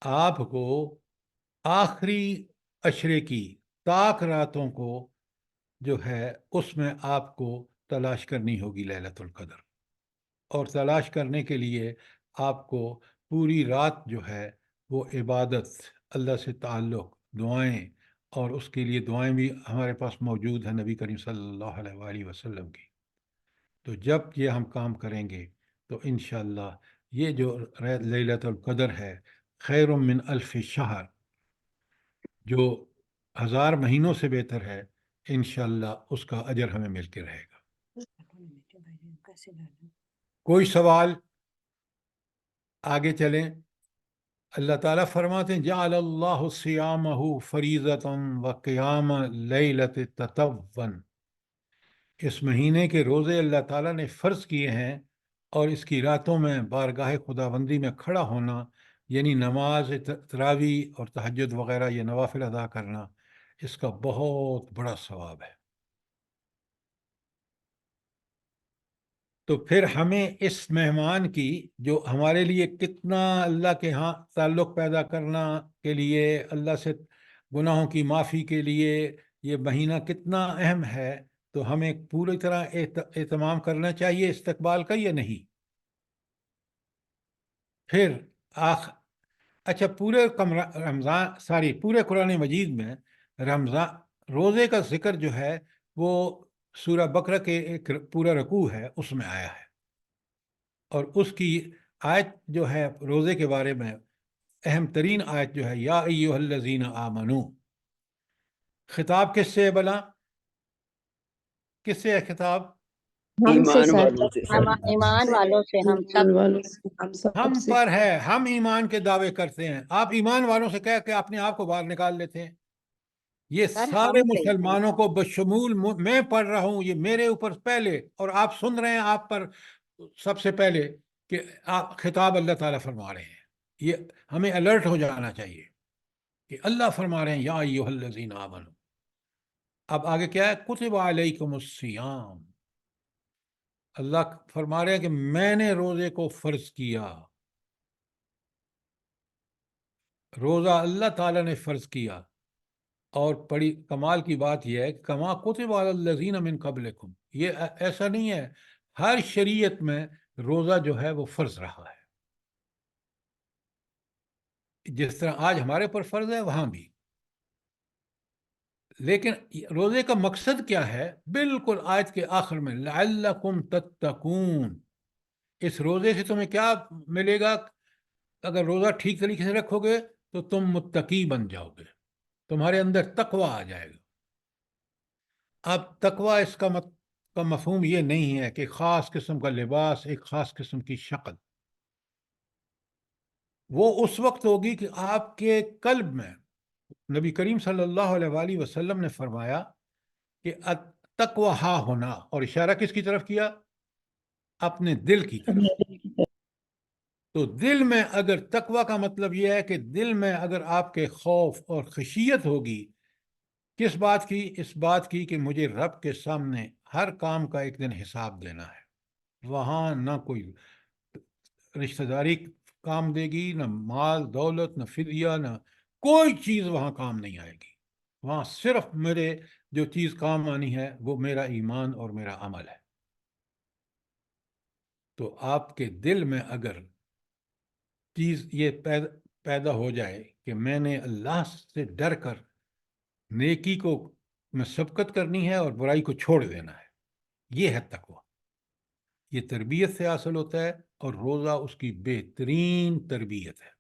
آپ کو آخری عشرے کی طاق راتوں کو جو ہے اس میں آپ کو تلاش کرنی ہوگی لیلۃ القدر. اور تلاش کرنے کے لیے آپ کو پوری رات جو ہے وہ عبادت، اللہ سے تعلق، دعائیں، اور اس کے لیے دعائیں بھی ہمارے پاس موجود ہیں نبی کریم صلی اللہ علیہ وآلہ وسلم کی. تو جب یہ ہم کام کریں گے تو انشاءاللہ یہ جو لیلۃ القدر ہے، خیر من الف شہر، جو 1000 مہینوں سے بہتر ہے، انشاءاللہ اس کا اجر ہمیں مل کے رہے گا. کوئی سوال؟ آگے چلیں. اللہ تعالیٰ فرماتے ہیں جعل اللہ صیامہ فریضۃ وقیام لیلۃ تطوعا، اس مہینے کے روزے اللہ تعالیٰ نے فرض کیے ہیں، اور اس کی راتوں میں بارگاہ خداوندی میں کھڑا ہونا، یعنی نماز تراویح اور تہجد وغیرہ، یہ نوافل ادا کرنا، اس کا بہت بڑا ثواب ہے. تو پھر ہمیں اس مہمان کی، جو ہمارے لیے کتنا اللہ کے ہاں تعلق پیدا کرنا کے لیے، اللہ سے گناہوں کی معافی کے لیے یہ مہینہ کتنا اہم ہے، تو ہمیں پوری طرح اہتمام کرنا چاہیے استقبال کا، یا نہیں؟ پھر اچھا، پورے پورے قرآن مجید میں روزے کا ذکر جو ہے وہ سورہ بقرہ کے ایک پورا رکوع ہے، اس میں آیا ہے. اور اس کی آیت جو ہے روزے کے بارے میں، اہم ترین آیت جو ہے یا ایھا الذین آمنو، خطاب کس سے بلا؟ کس سے ہے خطاب؟ ہم سے ایمان سر، والوں سے سر. ایمان والوں سے، ہم سب ایمان والوں سے، ہم سب ہم سے. پر ہے، ہم ایمان کے دعوے کرتے ہیں. آپ ایمان والوں سے کہہ کے اپنے آپ کو باہر نکال لیتے ہیں. یہ سر سارے ہم کہتے ہیں مسلمانوں کو بشمول میں پڑھ رہا ہوں، یہ میرے اوپر پہلے، اور آپ سن رہے ہیں آپ پر سب سے پہلے کہ آپ خطاب اللہ تعالیٰ فرما رہے ہیں. یہ ہمیں الرٹ ہو جانا چاہیے کہ اللہ فرما رہے ہیں یا ایھا الذین آمنوا. اب آگے کیا ہے؟ کتب علیکم الصیام. اللہ فرما رہے ہیں کہ میں نے روزے کو فرض کیا. روزہ اللہ تعالیٰ نے فرض کیا. اور بڑی کمال کی بات یہ ہے کہ کما کتب علی الذین من قبلکم، یہ ایسا نہیں ہے، ہر شریعت میں روزہ جو ہے وہ فرض رہا ہے. جس طرح آج ہمارے پر فرض ہے وہاں بھی. لیکن روزے کا مقصد کیا ہے؟ بالکل آیت کے آخر میں لعلکم تتقون. اس روزے سے تمہیں کیا ملے گا؟ اگر روزہ ٹھیک طریقے سے رکھو گے تو تم متقی بن جاؤ گے، تمہارے اندر تقوی آ جائے گا. اب تقوی اس کا مفہوم یہ نہیں ہے کہ خاص قسم کا لباس، ایک خاص قسم کی شکل. وہ اس وقت ہوگی کہ آپ کے قلب میں، نبی کریم صلی اللہ علیہ وآلہ وسلم نے فرمایا کہ تقوی ہا ہونا، اور اشارہ کس کی طرف کیا؟ اپنے دل کی طرف. تو دل میں اگر تقوی کا مطلب یہ ہے کہ دل میں اگر آپ کے خوف اور خشیت ہوگی، کس بات کی؟ اس بات کی کہ مجھے رب کے سامنے ہر کام کا ایک دن حساب دینا ہے. وہاں نہ کوئی رشتہ داری کام دے گی، نہ مال دولت، نہ فدیہ، نہ کوئی چیز وہاں کام نہیں آئے گی. وہاں صرف میرے جو چیز کام آنی ہے وہ میرا ایمان اور میرا عمل ہے. تو آپ کے دل میں اگر چیز یہ پیدا ہو جائے کہ میں نے اللہ سے ڈر کر نیکی کو میں سبقت کرنی ہے اور برائی کو چھوڑ دینا ہے، یہ ہے تقوی. یہ تربیت سے حاصل ہوتا ہے، اور روزہ اس کی بہترین تربیت ہے.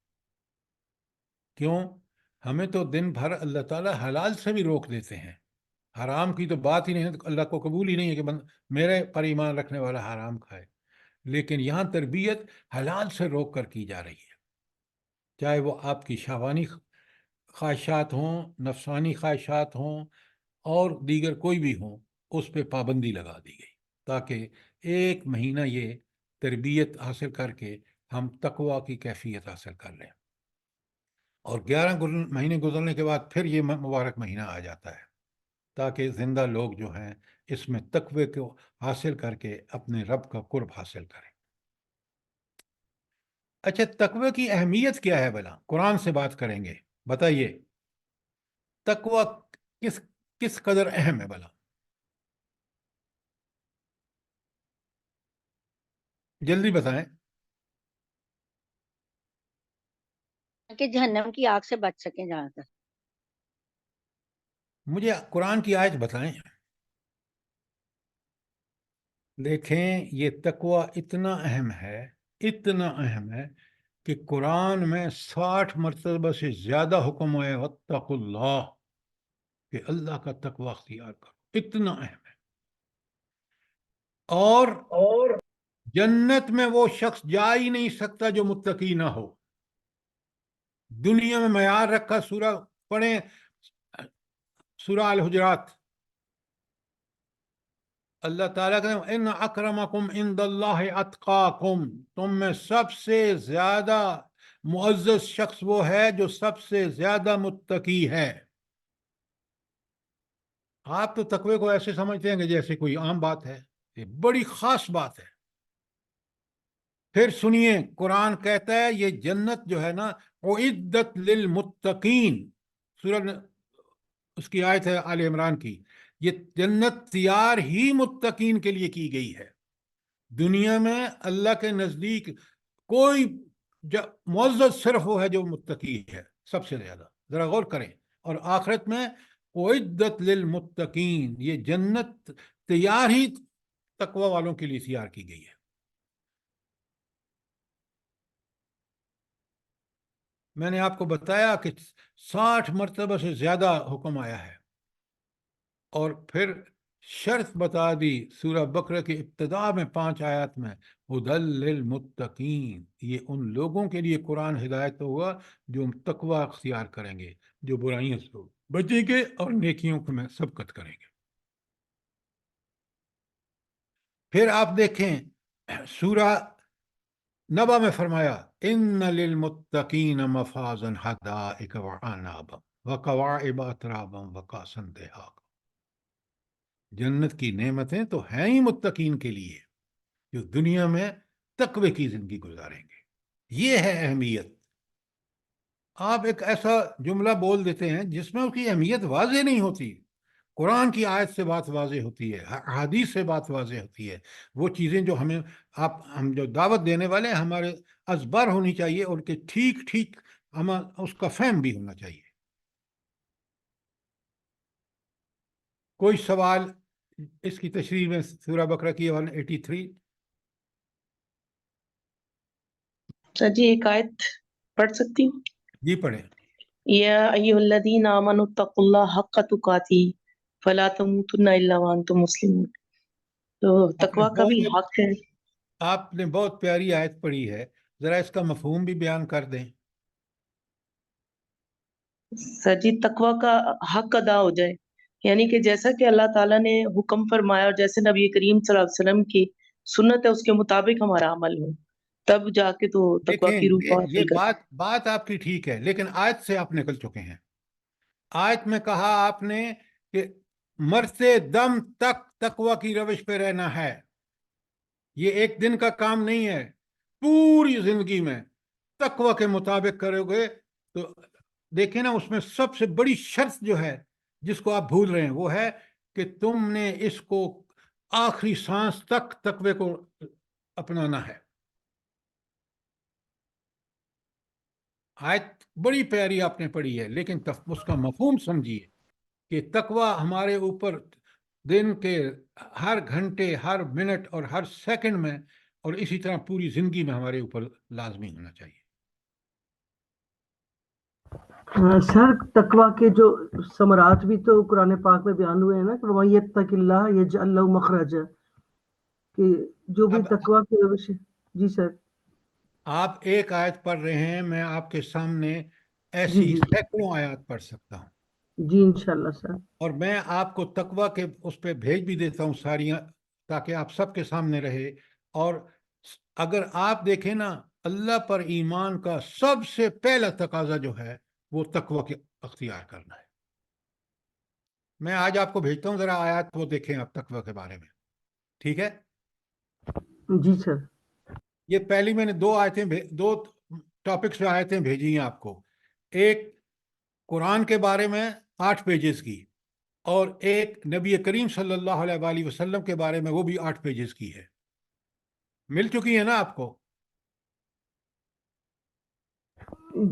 کیوں؟ ہمیں تو دن بھر اللہ تعالیٰ حلال سے بھی روک دیتے ہیں، حرام کی تو بات ہی نہیں ہے، اللہ کو قبول ہی نہیں ہے کہ میرے پر ایمان رکھنے والا حرام کھائے. لیکن یہاں تربیت حلال سے روک کر کی جا رہی ہے، چاہے وہ آپ کی شہوانی خواہشات ہوں، نفسانی خواہشات ہوں، اور دیگر کوئی بھی ہوں، اس پہ پابندی لگا دی گئی تاکہ ایک مہینہ یہ تربیت حاصل کر کے ہم تقوی کی کیفیت حاصل کر لیں. اور 11 مہینے گزرنے کے بعد پھر یہ مبارک مہینہ آ جاتا ہے تاکہ زندہ لوگ جو ہیں اس میں تقوی کو حاصل کر کے اپنے رب کا قرب حاصل کریں. اچھا، تقوی کی اہمیت کیا ہے بھلا؟ قرآن سے بات کریں گے. بتائیے تقوی کس قدر اہم ہے بھلا؟ جلدی بتائیں. کہ جہنم کی آگ سے بچ سکیں جہاں تک. مجھے قرآن کی آیت بتائیں. دیکھیں یہ تقوی اتنا اہم ہے کہ قرآن میں 60 مرتبہ سے زیادہ حکم ہے واتقوا اللہ، کہ اللہ کا تقوی اختیار کرو. اتنا اہم ہے. اور جنت میں وہ شخص جا ہی نہیں سکتا جو متقی نہ ہو. دنیا میں معیار رکھا، سورہ پڑھیں، سورہ الحجرات. اللہ تعالیٰ کہتے ہیں ان اکرمکم عند اللہ اتقاکم، تم میں سب سے زیادہ معزز شخص وہ ہے جو سب سے زیادہ متقی ہے. آپ تو تقوی کو ایسے سمجھتے ہیں کہ جیسے کوئی عام بات ہے، یہ بڑی خاص بات ہے. پھر سنیے قرآن کہتا ہے یہ جنت جو ہے نا اعدت للمتقین، سورہ اس کی آیت ہے آل عمران کی. یہ جنت تیار ہی متقین کے لیے کی گئی ہے. دنیا میں اللہ کے نزدیک کوئی معزز صرف وہ ہے جو متقی ہے سب سے زیادہ. ذرا غور کریں. اور آخرت میں اعدت للمتقین، یہ جنت تیار ہی تقوی والوں کے لیے تیار کی گئی ہے. میں نے آپ کو بتایا کہ 60 مرتبہ سے زیادہ حکم آیا ہے، اور پھر شرط بتا دی سورہ بقرہ کی ابتدا میں 5 آیات میں، ہدی للمتقین، یہ ان لوگوں کے لیے قرآن ہدایت ہوگا جو تقوی اختیار کریں گے، جو برائیوں سے بچیں گے اور نیکیوں کو میں سبقت کریں گے. پھر آپ دیکھیں سورہ نبا میں فرمایا ان للمتقین مفازا حدائق وعنابا وکواعب اترابا وکاسا دہاقا. جنت کی نعمتیں تو ہیں ہی متقین کے لیے جو دنیا میں تقوی کی زندگی گزاریں گے. یہ ہے اہمیت. آپ ایک ایسا جملہ بول دیتے ہیں جس میں اس کی اہمیت واضح نہیں ہوتی. قرآن کی آیت سے بات واضح ہوتی ہے, حدیث سے بات واضح ہوتی ہے. وہ چیزیں جو ہم جو دعوت دینے والے ہیں ہمارے ازبر ہونی چاہیے, ان کے ٹھیک ٹھیک ہمیں اس کا فہم بھی ہونا چاہیے. کوئی سوال اس کی تشریح میں سورہ بقرہ کی 183؟ سر جی ایک آیت پڑھ سکتی ہوں؟ جی پڑھیں. یا ایھا الذین آمنوا اتقوا اللہ حق تقاتہ فلا تموتن الا وانتم مسلمون. تو تقوی کا بھی حق ہے. آپ نے بہت پیاری آیت پڑھی ہے, ذرا اس کا مفہوم بھی بیان کر دیں. سر جی تقوی کا حق ادا ہو جائے, یعنی کہ جیسا کہ اللہ تعالیٰ نے حکم فرمایا اور جیسے نبی کریم صلی اللہ علیہ وسلم کی سنت ہے اس کے مطابق ہمارا عمل ہو, تب جا کے تو تقوی کی روح کو یہ حاصل کر. بات آپ کی ٹھیک ہے, لیکن آیت سے آپ نکل چکے ہیں. آیت میں کہا آپ نے کہ مرتے دم تک تقوی کی روش پہ رہنا ہے. یہ ایک دن کا کام نہیں ہے, پوری زندگی میں تقوی کے مطابق کرو گے تو دیکھیں نا, اس میں سب سے بڑی شرط جو ہے جس کو آپ بھول رہے ہیں وہ ہے کہ تم نے اس کو آخری سانس تک تقوی کو اپنانا ہے. آیت بڑی پیاری آپ نے پڑھی ہے, لیکن اس کا مفہوم سمجھیے کہ تقوی ہمارے اوپر دن کے ہر گھنٹے, ہر منٹ اور ہر سیکنڈ میں, اور اسی طرح پوری زندگی میں ہمارے اوپر لازمی ہونا چاہیے. سر تقوی کے جو ثمرات بھی تو قرآن پاک میں بیان ہوئے ہیں نا, کہ وَمَن يَتَّقِ اللَّهَ يَجْعَلْ لَهُ مَخْرَجًا, کہ جو بھی اب تقوی کی روش ہے. جی سر. آپ ایک آیت پڑھ رہے ہیں, میں آپ کے سامنے جی ایسی جی سینکڑوں آیات پڑھ سکتا ہوں, جی انشاءاللہ سر. اور میں آپ کو تقوی کے اس پہ بھیج بھی دیتا ہوں ساریاں, تاکہ آپ سب کے سامنے رہے. اور اگر آپ دیکھیں نا, اللہ پر ایمان کا سب سے پہلا تقاضا جو ہے وہ تقوی کے اختیار کرنا ہے. میں آج آپ کو بھیجتا ہوں, ذرا آیات وہ دیکھیں آپ تقوی کے بارے میں, ٹھیک ہے؟ جی سر. یہ پہلی میں نے دو ٹاپکس پہ آیتیں بھیجی ہیں آپ کو. ایک قرآن کے بارے میں 8 پیجز کی, اور ایک نبی کریم صلی اللہ علیہ وآلہ وسلم کے بارے میں, وہ بھی 8 پیجز کی ہے. مل چکی ہے نا آپ کو؟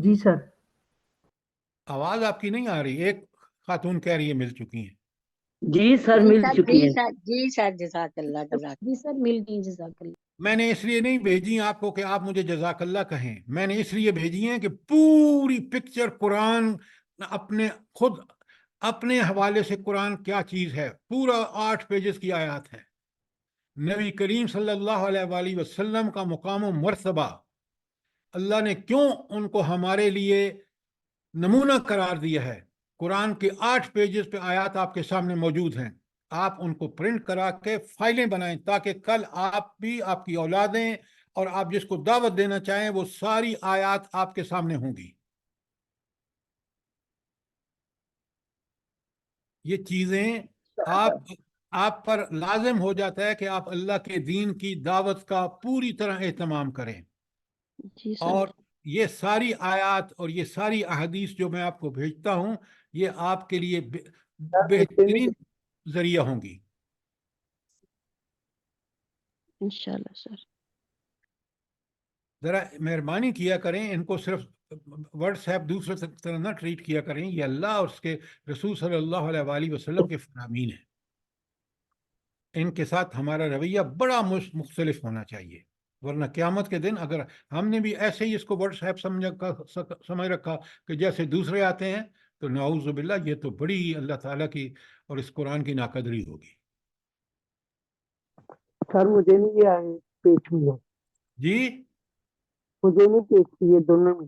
جی سر. آواز آپ کی نہیں آ رہی, ایک خاتون کہہ رہی ہے مل چکی ہیں. جی سر جی مل سر, چکی جی ہے. سر, جی سر, جزاک اللہ, جزاک جی سر مل گئی, جزاک اللہ. میں نے اس لیے نہیں بھیجی آپ کو کہ آپ مجھے جزاک اللہ کہیں, میں نے اس لیے بھیجی ہیں کہ پوری پکچر قرآن خود اپنے حوالے سے قرآن کیا چیز ہے, پورا 8 پیجز کی آیات ہے. نبی کریم صلی اللہ علیہ وآلہ وسلم کا مقام و مرتبہ, اللہ نے کیوں ان کو ہمارے لیے نمونہ قرار دیا ہے. قرآن کے 8 پیجز پہ آیات آپ کے سامنے موجود ہیں. آپ ان کو پرنٹ کرا کے فائلیں بنائیں, تاکہ کل آپ بھی, آپ کی اولادیں, اور آپ جس کو دعوت دینا چاہیں وہ ساری آیات آپ کے سامنے ہوں گی. یہ چیزیں آپ پر لازم ہو جاتا ہے کہ آپ اللہ کے دین کی دعوت کا پوری طرح اہتمام کریں. جی سر. اور یہ ساری آیات اور یہ ساری احادیث جو میں آپ کو بھیجتا ہوں, یہ آپ کے لیے بہترین ذریعہ ہوں گی. انشاءاللہ سر. ذرا مہربانی کیا کریں, ان کو صرف واٹس ایپ دوسرے طرح نہ ٹریٹ کیا کریں. یہ اللہ اور اس کے رسول صلی اللہ علیہ وآلہ وسلم کے فرامین ہیں. ان کے ساتھ ہمارا رویہ بڑا مختلف ہونا چاہیے, ورنہ قیامت کے دن اگر ہم نے بھی ایسے ہی اس کو واٹس ایپ سمجھ رکھا کہ جیسے دوسرے آتے ہیں, تو نعوذ باللہ یہ تو بڑی اللہ تعالیٰ کی اور اس قرآن کی ناقدری ہوگی. سر مجھے نہیں یہ آئے پیش ہوئی ہے, جی مجھے نہیں پیش ہوئی ہے, دونوں میں.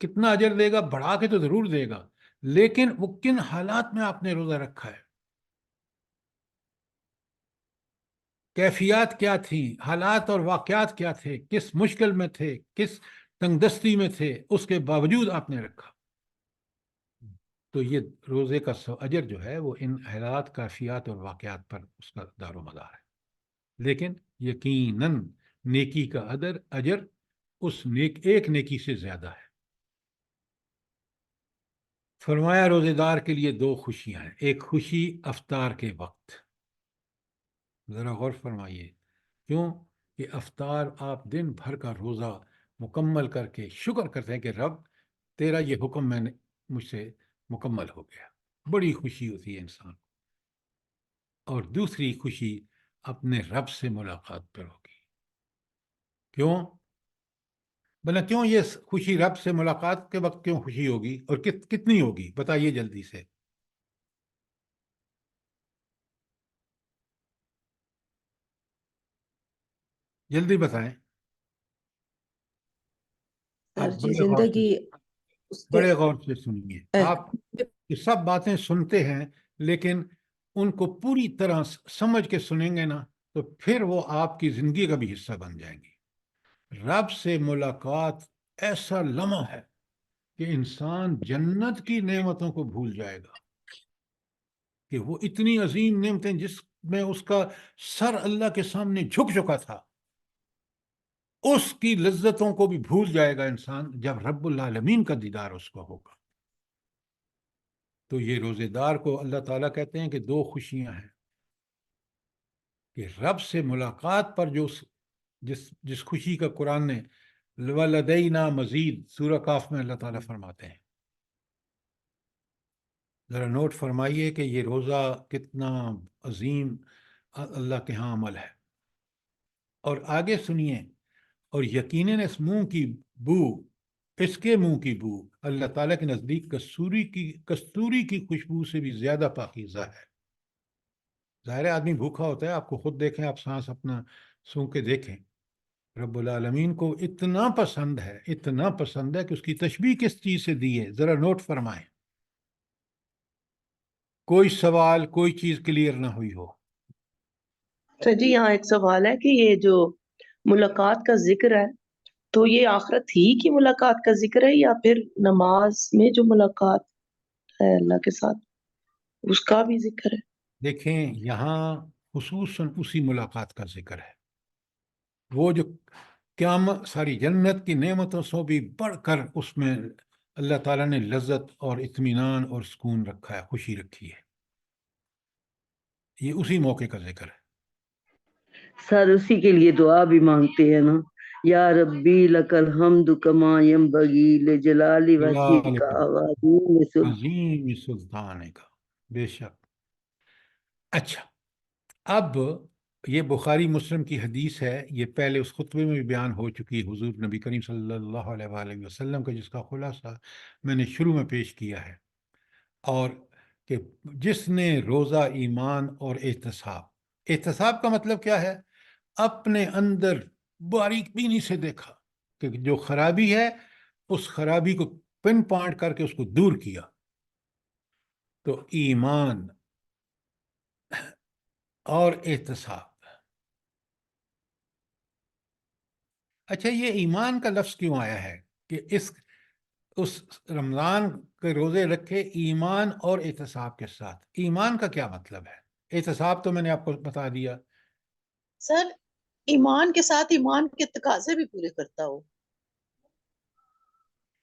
کتنا اجر دے گا؟ بڑھا کے تو ضرور دے گا، لیکن وہ کن حالات میں آپ نے روزہ رکھا ہے، کیفیات کیا تھیں، حالات اور واقعات کیا تھے، کس مشکل میں تھے، کس تنگ دستی میں تھے، اس کے باوجود آپ نے رکھا. تو یہ روزے کا اجر جو ہے وہ ان حالات، کیفیات اور واقعات پر اس کا دار و مدار ہے. لیکن یقیناً نیکی کا اجر اس ایک نیکی سے زیادہ ہے. فرمایا روزے دار کے لیے دو خوشیاں ہیں. ایک خوشی افطار کے وقت، ذرا غور فرمائیے، کیوں کہ افطار آپ دن بھر کا روزہ مکمل کر کے شکر کرتے ہیں کہ رب تیرا یہ حکم میں نے مجھ سے مکمل ہو گیا. بڑی خوشی ہوتی ہے انسان کو. اور دوسری خوشی اپنے رب سے ملاقات پر ہوگی. کیوں بلا کیوں یہ خوشی رب سے ملاقات کے وقت کیوں خوشی ہوگی، اور کتنی ہوگی؟ بتائیے جلدی سے. جلدی بتائیں. سر آپ جی بڑے غور سے زندگی اس کے بڑے غور سے سنیے. آپ یہ سب باتیں سنتے ہیں، لیکن ان کو پوری طرح سمجھ کے سنیں گے نا تو پھر وہ آپ کی زندگی کا بھی حصہ بن جائیں گی. رب سے ملاقات ایسا لمحہ ہے کہ انسان جنت کی نعمتوں کو بھول جائے گا، کہ وہ اتنی عظیم نعمتیں جس میں اس کا سر اللہ کے سامنے جھک چکا تھا، اس کی لذتوں کو بھی بھول جائے گا انسان جب رب العالمین کا دیدار اس کو ہوگا. تو یہ روزے دار کو اللہ تعالیٰ کہتے ہیں کہ دو خوشیاں ہیں، کہ رب سے ملاقات پر جو جس خوشی کا قرآن نے وَلَدَيْنَا مزید سورہ کاف میں اللہ تعالیٰ فرماتے ہیں. ذرا نوٹ فرمائیے کہ یہ روزہ کتنا عظیم اللہ کے ہاں عمل ہے. اور آگے سنیے، اور یقیناً اس منہ کی بو، اس کے منہ کی بو اللہ تعالیٰ کے نزدیک کستوری کی خوشبو سے بھی زیادہ پاکیزہ ہے. ظاہر ہے آدمی بھوکا ہوتا ہے، آپ کو خود دیکھیں، آپ سانس اپنا سونکھ کے دیکھیں. رب العالمین کو اتنا پسند ہے، اتنا پسند ہے کہ اس کی تشبیہ کس چیز سے دی ہے، ذرا نوٹ فرمائیں. کوئی سوال، کوئی چیز کلیئر نہ ہوئی ہو. سر جی یہاں ایک سوال ہے کہ یہ جو ملاقات کا ذکر ہے تو یہ آخرت ہی کی ملاقات کا ذکر ہے یا پھر نماز میں جو ملاقات ہے اللہ کے ساتھ اس کا بھی ذکر ہے؟ دیکھیں یہاں خصوصاً اسی ملاقات کا ذکر ہے، وہ جو قیامت ساری جنت کی نعمتوں سے بھی بڑھ کر اس میں اللہ تعالیٰ نے لذت اور اطمینان اور سکون رکھا ہے، خوشی رکھی ہے. یہ اسی موقع کا ذکر ہے. سر اسی کے لیے دعا بھی مانگتے ہیں نا، یا ربی لک الحمد کما ینبغی لجلال وجہک وعظیم عظیم سلطان کا. بے شک. اچھا، اب یہ بخاری مسلم کی حدیث ہے، یہ پہلے اس خطبے میں بھی بیان ہو چکی ہے حضور نبی کریم صلی اللہ علیہ وآلہ وسلم کا، جس کا خلاصہ میں نے شروع میں پیش کیا ہے. اور کہ جس نے روزہ ایمان اور احتساب کا مطلب کیا ہے؟ اپنے اندر باریک بینی سے دیکھا کہ جو خرابی ہے اس خرابی کو پن پوائنٹ کر کے اس کو دور کیا، تو ایمان اور احتساب. اچھا، یہ ایمان کا لفظ کیوں آیا ہے کہ اس رمضان کے روزے رکھے ایمان اور احتساب کے ساتھ؟ ایمان کا کیا مطلب ہے؟ احتساب تو میں نے آپ کو بتا دیا. سر ایمان کے ساتھ ایمان کے تقاضے بھی پورے کرتا ہو.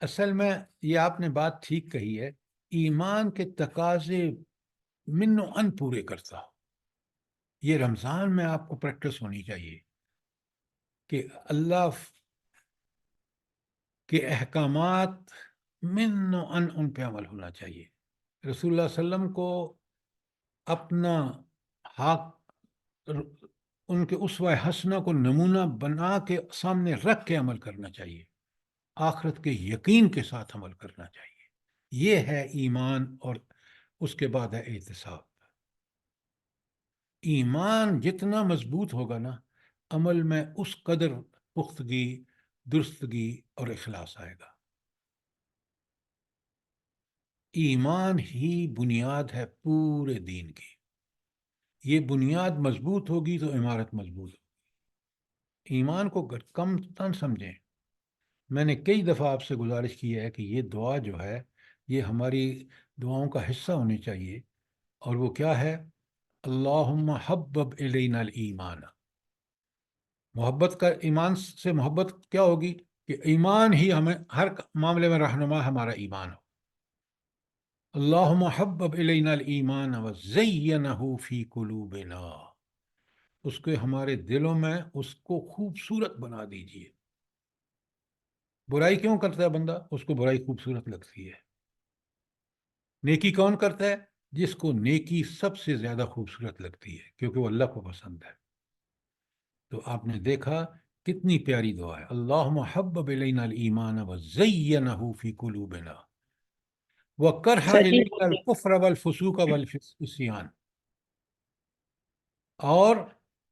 اصل میں یہ آپ نے بات ٹھیک کہی ہے، ایمان کے تقاضے من و ان پورے کرتا ہو. یہ رمضان میں آپ کو پریکٹس ہونی چاہیے کہ اللہ کے احکامات من و ان پہ عمل ہونا چاہیے. رسول اللہ صلی اللہ علیہ وسلم کو اپنا حق، ان کے اسوہ حسنہ کو نمونہ بنا کے سامنے رکھ کے عمل کرنا چاہیے، آخرت کے یقین کے ساتھ عمل کرنا چاہیے. یہ ہے ایمان. اور اس کے بعد ہے احتساب. ایمان جتنا مضبوط ہوگا نا، عمل میں اس قدر پختگی، درستگی اور اخلاص آئے گا. ایمان ہی بنیاد ہے پورے دین کی. یہ بنیاد مضبوط ہوگی تو عمارت مضبوط ہوگی. ایمان کو کم نہ سمجھیں. میں نے کئی دفعہ آپ سے گزارش کی ہے کہ یہ دعا جو ہے یہ ہماری دعاؤں کا حصہ ہونی چاہیے. اور وہ کیا ہے؟ اللہم حبب الینا الایمان. محبت کا، ایمان سے محبت کیا ہوگی؟ کہ ایمان ہی ہمیں ہر معاملے میں رہنما ہمارا ایمان ہو. اللہم حبب الینا الایمان وزینہ فی قلوبنا. اس کے ہمارے دلوں میں اس کو خوبصورت بنا دیجئے. برائی کیوں کرتا ہے بندہ؟ اس کو برائی خوبصورت لگتی ہے. نیکی کون کرتا ہے؟ جس کو نیکی سب سے زیادہ خوبصورت لگتی ہے، کیونکہ وہ اللہ کو پسند ہے. تو آپ نے دیکھا کتنی پیاری دعا ہے، اللہم حبب الینا الایمان وزینہ فی قلوبنا وکرہ سر جی الینا الکفر والفسوق والعصیان. اور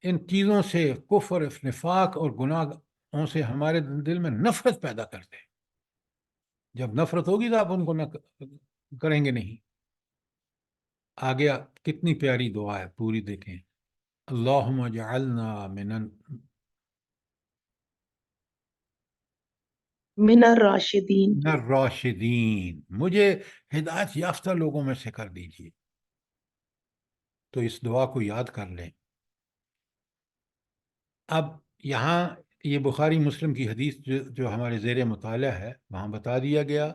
ان چیزوں سے، کفر، نفاق اور گناہوں سے ہمارے دل میں نفرت پیدا کرتے ہیں. جب نفرت ہوگی تو آپ ان کو نہ کریں گے نہیں. آگے کتنی پیاری دعا ہے، پوری دیکھیں. اللہم اجعلنا من الراشدین. من الراشدین. مجھے ہدایت یافتہ لوگوں میں سے کر دیجیے. تو اس دعا کو یاد کر لیں. اب یہاں یہ بخاری مسلم کی حدیث جو ہمارے زیر مطالعہ ہے، وہاں بتا دیا گیا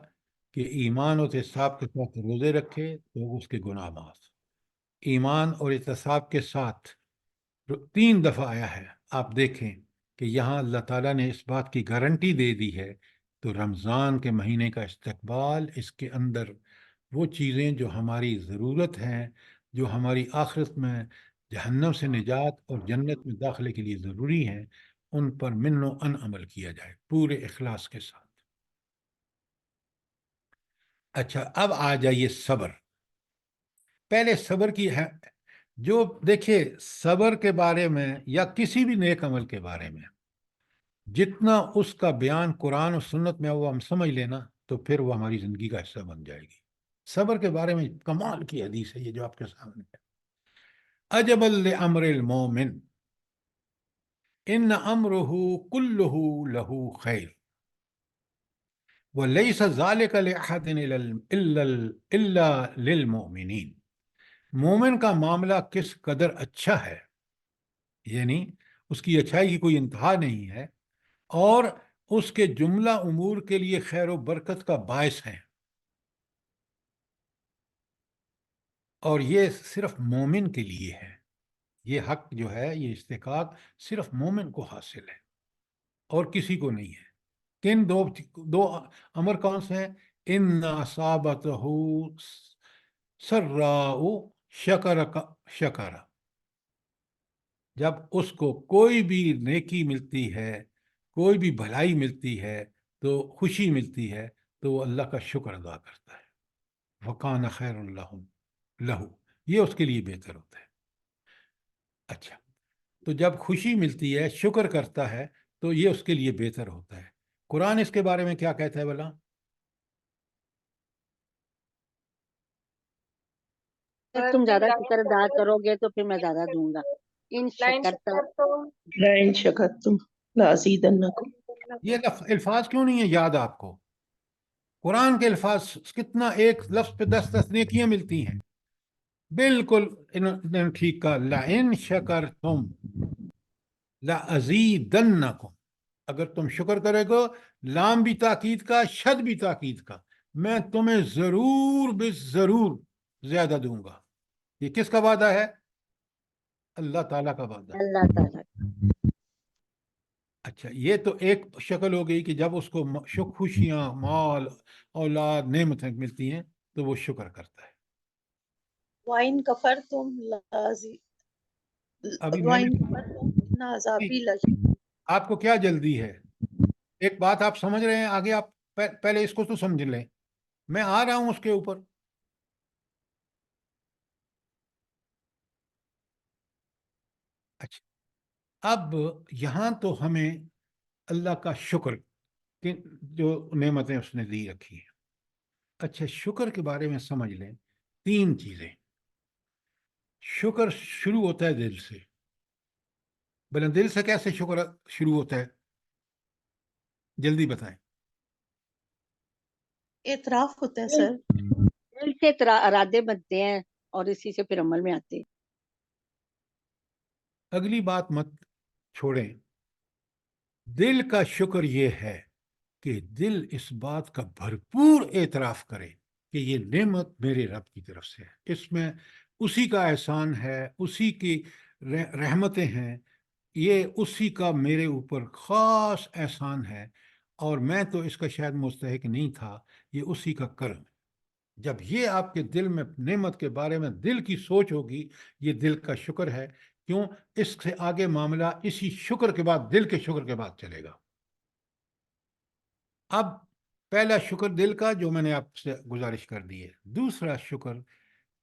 کہ ایمان اور احتساب کے ساتھ روزے رکھے تو اس کے گناہ معاف. ایمان اور احتساب کے ساتھ 3 دفعہ آیا ہے. آپ دیکھیں کہ یہاں اللہ تعالیٰ نے اس بات کی گارنٹی دے دی ہے. تو رمضان کے مہینے کا استقبال، اس کے اندر وہ چیزیں جو ہماری ضرورت ہیں، جو ہماری آخرت میں جہنم سے نجات اور جنت میں داخلے کے لیے ضروری ہیں، ان پر من و ان عمل کیا جائے پورے اخلاص کے ساتھ. اچھا، اب آ جائیے صبر. پہلے صبر کی ہے جو دیکھیے، صبر کے بارے میں یا کسی بھی نیک عمل کے بارے میں جتنا اس کا بیان قرآن و سنت میں وہ ہم سمجھ لینا تو پھر وہ ہماری زندگی کا حصہ بن جائے گی. صبر کے بارے میں کمال کی حدیث ہے یہ جو آپ کے سامنے ہے. عجبا لامر المومن ان امرہ کلہ لہ خیر ولیس ذالک لأحد الا للمؤمنین. مومن کا معاملہ کس قدر اچھا ہے، یعنی اس کی اچھائی کی کوئی انتہا نہیں ہے، اور اس کے جملہ امور کے لیے خیر و برکت کا باعث ہیں. اور یہ صرف مومن کے لیے ہے. یہ حق جو ہے، یہ استحقاق صرف مومن کو حاصل ہے اور کسی کو نہیں ہے. کن دو امر کون سے ہیں؟ ان اصابتہ سراء شکر. جب اس کو کوئی بھی نیکی ملتی ہے، کوئی بھی بھلائی ملتی ہے، تو خوشی ملتی ہے، تو وہ اللہ کا شکر ادا کرتا ہے. وَكَانَ خَيْرٌ لَهُ. یہ اس کے لیے بہتر ہوتا ہے. اچھا، تو جب خوشی ملتی ہے، شکر کرتا ہے، تو یہ اس کے لیے بہتر ہوتا ہے. قرآن اس کے بارے میں کیا کہتا ہے بلا؟ تم زیادہ شکر ادا کرو گے تو پھر میں زیادہ دوں گا. ان شکرتا لئن شکرتم لازیدنکم. یہ الفاظ کیوں نہیں ہے یاد آپ کو؟ قرآن کے الفاظ کتنا، ایک لفظ پہ 10 نیکیاں ملتی ہیں. بالکل انہوں نے ٹھیک کہا، لَإِن شَكَرْتُمْ لَأَزِيدَنَّكُمْ. اگر تم شکر کرے گو، لام بھی تاکید کا، شد بھی تاکید کا، میں تمہیں ضرور بے ضرور زیادہ دوں گا. یہ کس کا وعدہ ہے؟ اللہ تعالیٰ کا وعدہ. اللہ تعالیٰ. اچھا، یہ تو ایک شکل ہو گئی کہ جب اس کو خوشیاں، مال، اولاد، نعمتیں ملتی ہیں تو وہ شکر کرتا ہے. وَإِن كَفَرْتُمْ ابھی میں وَإِن نے كَفَرْتُمْ إِنَّ عَذَابِي لَشَدِيدٌ. آپ کو کیا جلدی ہے؟ ایک بات آپ سمجھ رہے ہیں، آگے آپ پہلے اس کو تو سمجھ لیں. میں آ رہا ہوں اس کے اوپر. اچھا، اب یہاں تو ہمیں اللہ کا شکر کہ جو نعمتیں اس نے دی رکھی ہیں. اچھا شکر کے بارے میں سمجھ لیں 3 چیزیں. شکر شروع ہوتا ہے دل سے. بلے دل سے کیسے شکر شروع ہوتا ہے؟ جلدی بتائیں. اعتراف ہوتا ہے سر. دل سے ارادے بنتے ہیں اور اسی سے پھر عمل میں آتے ہیں. اگلی بات مت چھوڑیں. دل کا شکر یہ ہے کہ دل اس بات کا بھرپور اعتراف کرے کہ یہ نعمت میرے رب کی طرف سے ہے، اس میں اسی کا احسان ہے، اسی کی رحمتیں ہیں، یہ اسی کا میرے اوپر خاص احسان ہے، اور میں تو اس کا شاید مستحق نہیں تھا، یہ اسی کا کرم ہے. جب یہ آپ کے دل میں نعمت کے بارے میں دل کی سوچ ہوگی، یہ دل کا شکر ہے. کیوں؟ اس سے آگے معاملہ اسی شکر کے بعد، دل کے شکر کے بعد چلے گا. اب پہلا شکر دل کا جو میں نے آپ سے گزارش کر دی ہے. دوسرا شکر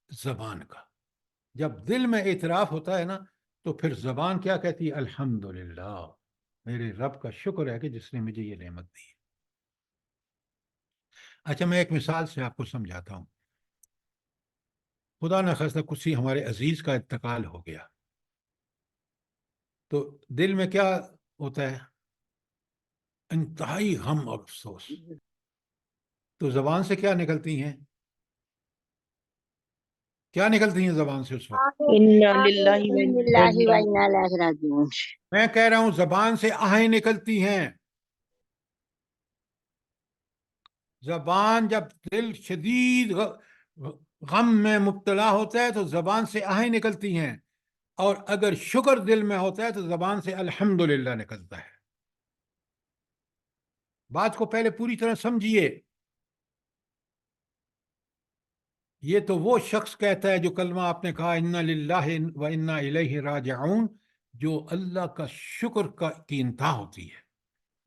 زبان کا. جب دل میں اعتراف ہوتا ہے نا تو پھر زبان کیا کہتی ہے؟ الحمدللہ، میرے رب کا شکر ہے کہ جس نے مجھے یہ نعمت دی. اچھا میں ایک مثال سے آپ کو سمجھاتا ہوں. خدا نخواستہ کسی ہمارے عزیز کا انتقال ہو گیا تو دل میں کیا ہوتا ہے؟ انتہائی غم اور افسوس. تو زبان سے کیا نکلتی ہیں؟ کیا نکلتی ہیں زبان سے اس وقت؟ انا للہ و انا انا للہ و الیہ انا الیہ راجعون. میں کہہ رہا ہوں زبان سے آہیں نکلتی ہیں. زبان جب دل شدید غم میں مبتلا ہوتا ہے تو زبان سے آہیں نکلتی ہیں، اور اگر شکر دل میں ہوتا ہے تو زبان سے الحمدللہ نکلتا ہے. بات کو پہلے پوری طرح سمجھیے. یہ تو وہ شخص کہتا ہے جو کلمہ آپ نے کہا انا للہ و انا الیہ راجعون، جو اللہ کا شکر کی انتہا ہوتی ہے.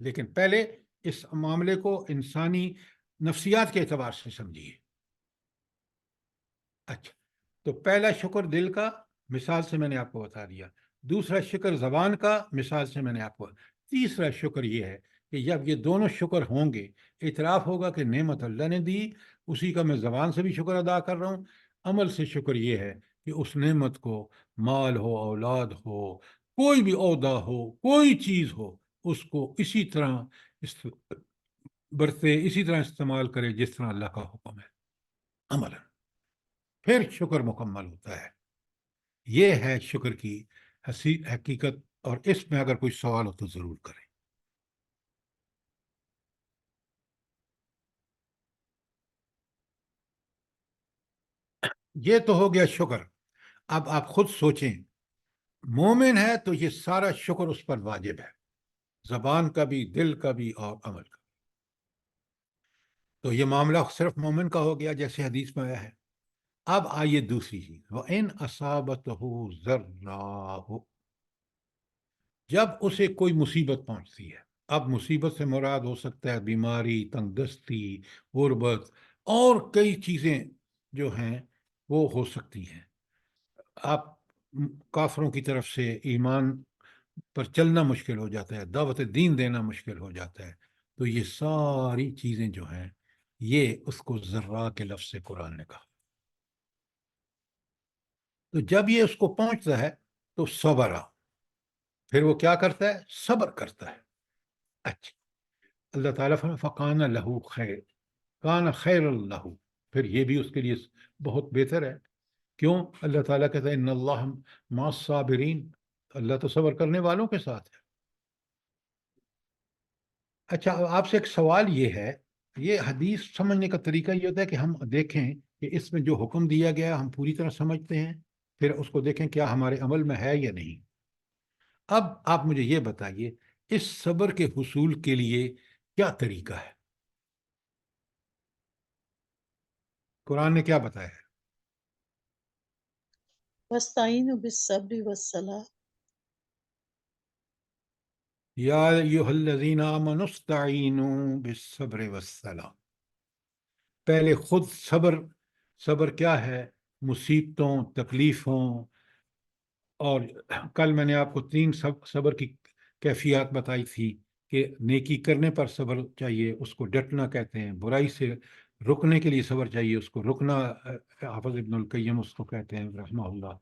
لیکن پہلے اس معاملے کو انسانی نفسیات کے اعتبار سے سمجھیے. اچھا تو پہلا شکر دل کا، مثال سے میں نے آپ کو بتا دیا. دوسرا شکر زبان کا، مثال سے میں نے آپ کو. تیسرا شکر یہ ہے کہ جب یہ دونوں شکر ہوں گے، اعتراف ہوگا کہ نعمت اللہ نے دی، اسی کا میں زبان سے بھی شکر ادا کر رہا ہوں. عمل سے شکر یہ ہے کہ اس نعمت کو، مال ہو، اولاد ہو، کوئی بھی عہدہ ہو، کوئی چیز ہو، اس کو اسی طرح برتے، اسی طرح استعمال کرے جس طرح اللہ کا حکم ہے عمل. پھر شکر مکمل ہوتا ہے. یہ ہے شکر کی حقیقت، اور اس میں اگر کوئی سوال ہو تو ضرور کریں. یہ تو ہو گیا شکر. اب آپ خود سوچیں، مومن ہے تو یہ سارا شکر اس پر واجب ہے، زبان کا بھی، دل کا بھی، اور عمل کا. تو یہ معاملہ صرف مومن کا ہو گیا جیسے حدیث میں آیا ہے. اب آئیے دوسری چیز، وَإِنْ أَصَابَتْهُ ضَرَّاءُ، جب اسے کوئی مصیبت پہنچتی ہے. اب مصیبت سے مراد ہو سکتا ہے بیماری، تنگ دستی، غربت، اور کئی چیزیں جو ہیں وہ ہو سکتی ہیں. آپ کافروں کی طرف سے ایمان پر چلنا مشکل ہو جاتا ہے، دعوت دین دینا مشکل ہو جاتا ہے. تو یہ ساری چیزیں جو ہیں یہ اس کو ذرا کے لفظ سے قرآن نے کہا. تو جب یہ اس کو پہنچتا ہے تو صبر، پھر وہ کیا کرتا ہے؟ صبر کرتا ہے. اچھا اللہ تعالیٰ فقان لہو خیر، کان خیر اللہ، پھر یہ بھی اس کے لیے بہت بہتر ہے. کیوں؟ اللہ تعالیٰ کہتا ہے ان اللہ مع الصابرین، اللہ تو صبر کرنے والوں کے ساتھ ہے. اچھا آپ سے ایک سوال یہ ہے، یہ حدیث سمجھنے کا طریقہ یہ ہوتا ہے کہ ہم دیکھیں کہ اس میں جو حکم دیا گیا ہم پوری طرح سمجھتے ہیں، پھر اس کو دیکھیں کیا ہمارے عمل میں ہے یا نہیں. اب آپ مجھے یہ بتائیے اس صبر کے حصول کے لیے کیا طریقہ ہے؟ قرآن نے کیا بتایا ہے؟ وَاسْتَعِينُوا بِالصَّبْرِ وَالصَّلَاةِ، یا ایھا الذین آمنوا استعینوا بالصبر والصلاۃ. پہلے خود صبر کیا ہے؟ مصیبتوں، تکلیفوں، اور کل میں نے آپ کو 3 صبر کی کیفیات بتائی تھی کہ نیکی کرنے پر صبر چاہیے، اس کو ڈٹنا کہتے ہیں، برائی سے رکنے کے لیے صبر چاہیے، اس کو رکنا حافظ ابن القیم اس کو کہتے ہیں رحمہ اللہ.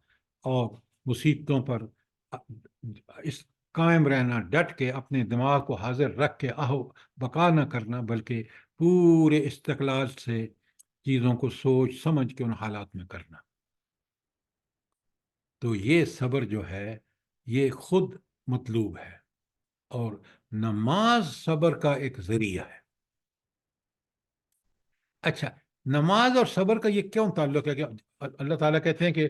اور مصیبتوں پر اس قائم رہنا، ڈٹ کے اپنے دماغ کو حاضر رکھ کے آہو بقا نہ کرنا، بلکہ پورے استقلال سے چیزوں کو سوچ سمجھ کے ان حالات میں کرنا. تو یہ صبر جو ہے یہ خود مطلوب ہے، اور نماز صبر کا ایک ذریعہ ہے. اچھا، نماز اور صبر کا یہ کیوں تعلق ہے کہ اللہ تعالیٰ کہتے ہیں کہ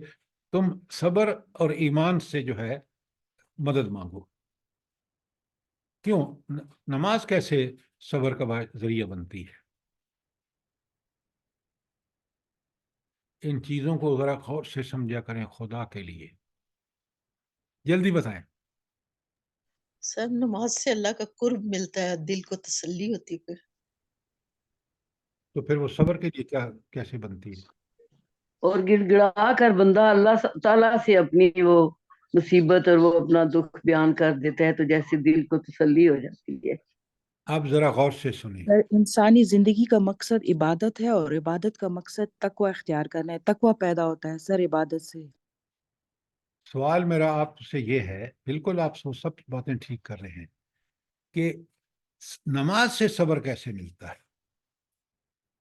تم صبر اور ایمان سے جو ہے مدد مانگو؟ کیوں نماز کیسے صبر کا ذریعہ بنتی ہے؟ ان چیزوں کو ذرا غور سے سمجھا کریں خدا کے لیے، جلدی بتائیں. سر نماز سے اللہ کا قرب ملتا ہے، دل کو تسلی ہوتی ہے. تو پھر وہ صبر کے لیے کیسے بنتی ہے؟ اور گڑ گڑا کر بندہ اللہ تعالیٰ سے اپنی وہ مصیبت اور وہ اپنا دکھ بیان کر دیتا ہے، تو جیسے دل کو تسلی ہو جاتی ہے. آپ ذرا غور سے سنیں. سر انسانی زندگی کا مقصد عبادت ہے، اور عبادت کا مقصد تقوی اختیار کرنا ہے. تقوی پیدا ہوتا ہے سر عبادت سے. سوال میرا آپ سے یہ ہے، بالکل آپ سب باتیں ٹھیک کر رہے ہیں، کہ نماز سے صبر کیسے ملتا ہے؟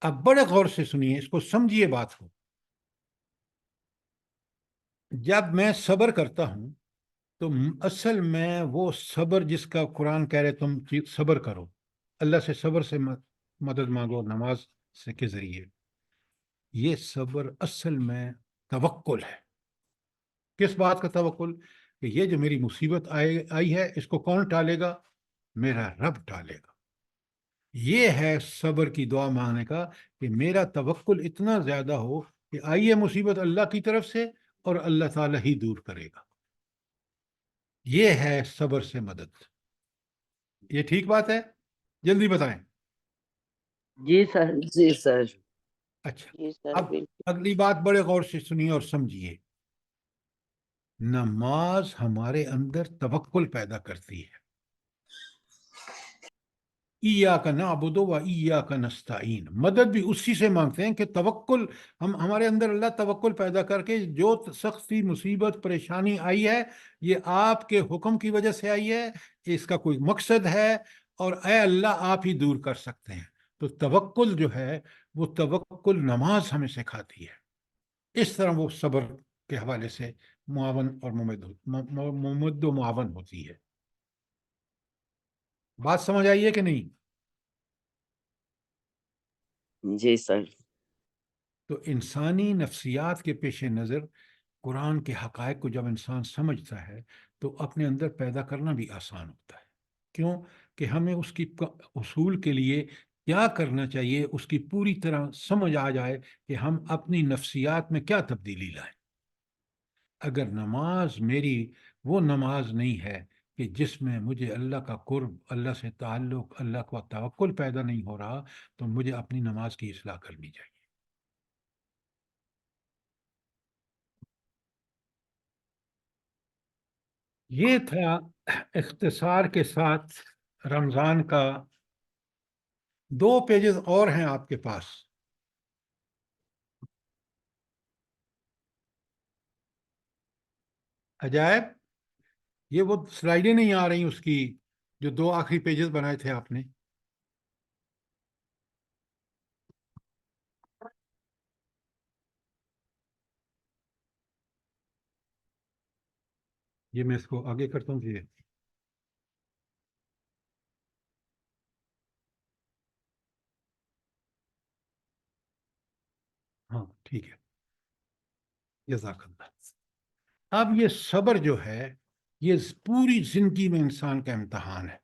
اب بڑے غور سے سنیے، اس کو سمجھیے بات کو. جب میں صبر کرتا ہوں تو اصل میں وہ صبر جس کا قرآن کہہ رہے تم صبر کرو، اللہ سے صبر سے مدد مانگو نماز سے کے ذریعے، یہ صبر اصل میں توکل ہے. کس بات کا توکل؟ کہ یہ جو میری مصیبت آئی ہے اس کو کون ٹالے گا؟ میرا رب ٹالے گا. یہ ہے صبر کی دعا مانگنے کا، کہ میرا توکل اتنا زیادہ ہو کہ آئیے مصیبت اللہ کی طرف سے اور اللہ تعالیٰ ہی دور کرے گا. یہ ہے صبر سے مدد. یہ ٹھیک بات ہے؟ جلدی بتائیں. جی سر. جی سر. اچھا، جی سر اب بالکل. اگلی بات بڑے غور سے سنیے اور سمجھیے. نماز ہمارے اندر توکل پیدا کرتی ہے. ایاک نعبد و ایاک نستعین، مدد بھی اسی سے مانگتے ہیں کہ توکل ہمارے اندر اللہ توکل پیدا کر کے جو سختی مصیبت پریشانی آئی ہے یہ آپ کے حکم کی وجہ سے آئی ہے، اس کا کوئی مقصد ہے، اور اے اللہ آپ ہی دور کر سکتے ہیں. تو توکل جو ہے وہ توکل نماز ہمیں سکھاتی ہے. اس طرح وہ صبر کے حوالے سے معاون اور ممد و معاون ہوتی ہے. بات سمجھ آئی ہے کہ نہیں؟ جی سر. تو انسانی نفسیات کے پیش نظر قرآن کے حقائق کو جب انسان سمجھتا ہے تو اپنے اندر پیدا کرنا بھی آسان ہوتا ہے. کیوں؟ کہ ہمیں اس کی اصول کے لیے کیا کرنا چاہیے اس کی پوری طرح سمجھ آ جائے کہ ہم اپنی نفسیات میں کیا تبدیلی لائیں. اگر نماز میری وہ نماز نہیں ہے کہ جس میں مجھے اللہ کا قرب، اللہ سے تعلق، اللہ کا توکل پیدا نہیں ہو رہا، تو مجھے اپنی نماز کی اصلاح کرنی چاہیے. یہ تھا اختصار کے ساتھ رمضان کا. 2 پیجز اور ہیں آپ کے پاس. عجائب، یہ وہ سلائیڈیں نہیں آ رہی اس کی جو 2 آخری پیجز بنائے تھے آپ نے. یہ میں اس کو آگے کرتا ہوں. یہ ہاں ٹھیک ہے، جزاک اللہ. اب یہ صبر جو ہے یہ پوری زندگی میں انسان کا امتحان ہے.